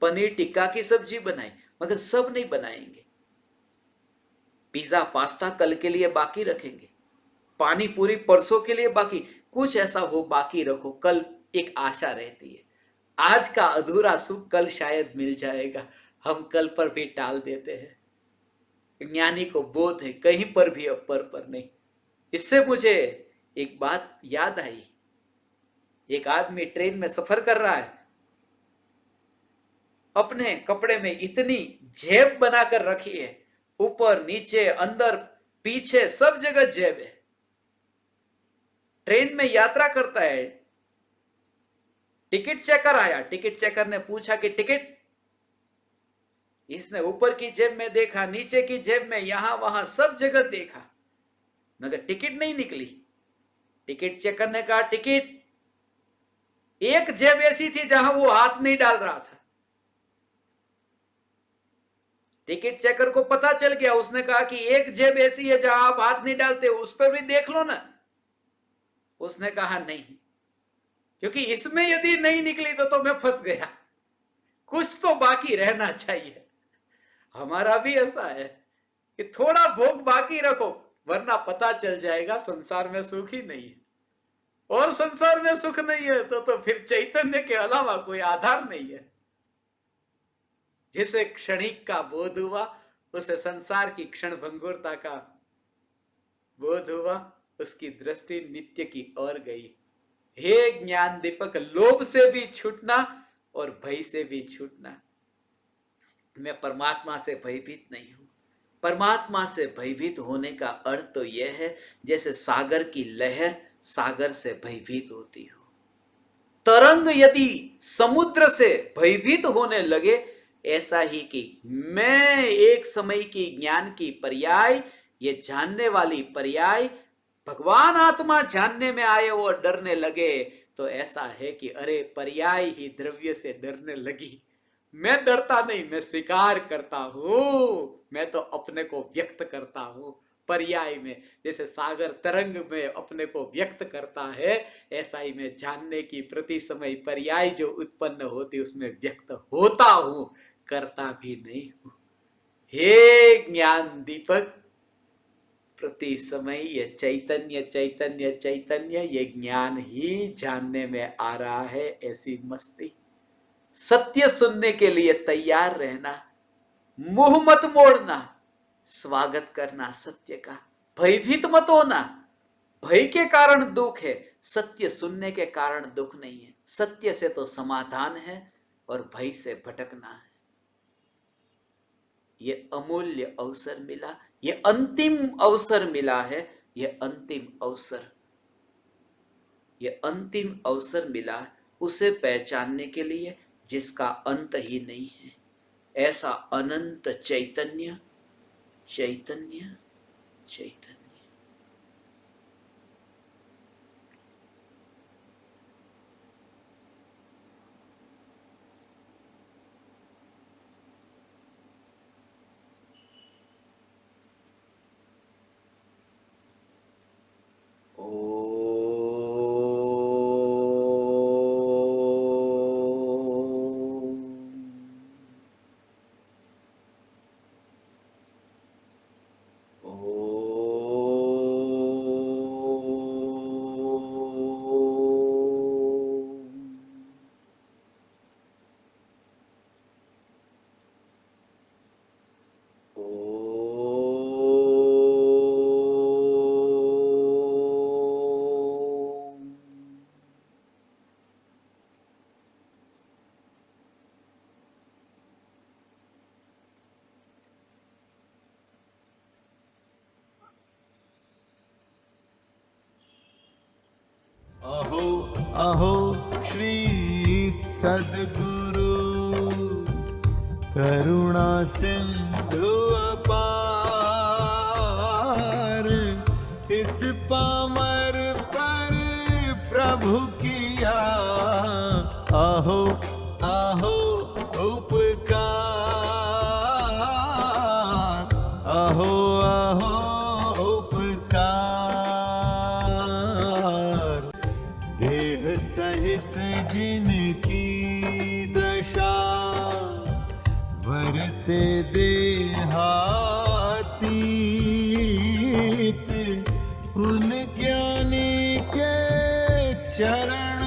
पनीर टिक्का की सब्जी बनाई, मगर सब नहीं बनाएंगे। पिज्जा पास्ता कल के लिए बाकी रखेंगे, पानी पूरी परसों के लिए बाकी, कुछ ऐसा हो बाकी रखो, कल एक आशा रहती है। आज का अधूरा सुख कल शायद मिल जाएगा, हम कल पर भी टाल देते हैं। ज्ञानी को बोध है, कहीं पर भी अब पर नहीं। इससे मुझे एक बात याद आई। एक आदमी ट्रेन में सफर कर रहा है, अपने कपड़े में इतनी जेब बनाकर रखी है, ऊपर नीचे अंदर पीछे सब जगह जेब है। ट्रेन में यात्रा करता है, टिकट चेकर आया, टिकट चेकर ने पूछा कि टिकट? इसने ऊपर की जेब में देखा, नीचे की जेब में, यहां वहां सब जगह देखा, मगर टिकट नहीं निकली। टिकट चेकर ने कहा टिकट? एक जेब ऐसी थी जहां वो हाथ नहीं डाल रहा था। टिकट चेकर को पता चल गया, उसने कहा कि एक जेब ऐसी है जहां आप हाथ नहीं डालते, उस पर भी देख लो ना। उसने कहा नहीं, क्योंकि इसमें यदि नहीं निकली तो मैं फंस गया, कुछ तो बाकी रहना चाहिए। हमारा भी ऐसा है कि थोड़ा भोग बाकी रखो, वरना पता चल जाएगा संसार में सुख ही नहीं है। और संसार में सुख नहीं है तो फिर चैतन्य के अलावा कोई आधार नहीं है। जिसे क्षणिक का बोध हुआ, उसे संसार की क्षण भंगुरता का बोध हुआ, उसकी दृष्टि नित्य की ओर गई। हे ज्ञान दीपक, लोभ से भी छूटना और भय से भी छूटना। मैं परमात्मा से भयभीत नहीं हूं। परमात्मा से भयभीत होने का अर्थ तो यह है जैसे सागर की लहर सागर से भयभीत होती हो। तरंग यदि समुद्र से भयभीत होने लगे, ऐसा ही कि मैं एक समय की ज्ञान की पर्याय, ये जानने वाली पर्याय भगवान आत्मा जानने में आए और डरने लगे, तो ऐसा है कि अरे पर्याय ही द्रव्य से डरने लगी। मैं डरता नहीं, मैं स्वीकार करता हूं, मैं तो अपने को व्यक्त करता हूं पर्याय में। जैसे सागर तरंग में अपने को व्यक्त करता है, ऐसा ही मैं जानने की प्रति समय पर्याय जो उत्पन्न होती उसमें व्यक्त होता हूं, करता भी नहीं हूं। हे ज्ञान दीपक, प्रति समय ये चैतन्य चैतन्य चैतन्य, ये ज्ञान ही जानने में आ रहा है। ऐसी मस्ती, सत्य सुनने के लिए तैयार रहना, मुंह मत मोड़ना, स्वागत करना सत्य का, भयभीत मत होना। भय के कारण दुख है, सत्य सुनने के कारण दुख नहीं है। सत्य से तो समाधान है और भय से भटकना है। ये अमूल्य अवसर मिला, ये अंतिम अवसर मिला है, ये अंतिम अवसर, ये अंतिम अवसर मिला उसे पहचानने के लिए जिसका अंत ही नहीं है। ऐसा अनंत चैतन्य चैतन्य चैतन्य।
अहो अहो श्री सद्गुरु, करुणा सिंधु अपार, इस पामर पर प्रभु किया अहो अहो उपकार, अहो अहो उपकार। देह सहित जिनकी दशा, वरते देहातीत, उन ज्ञानी के चरण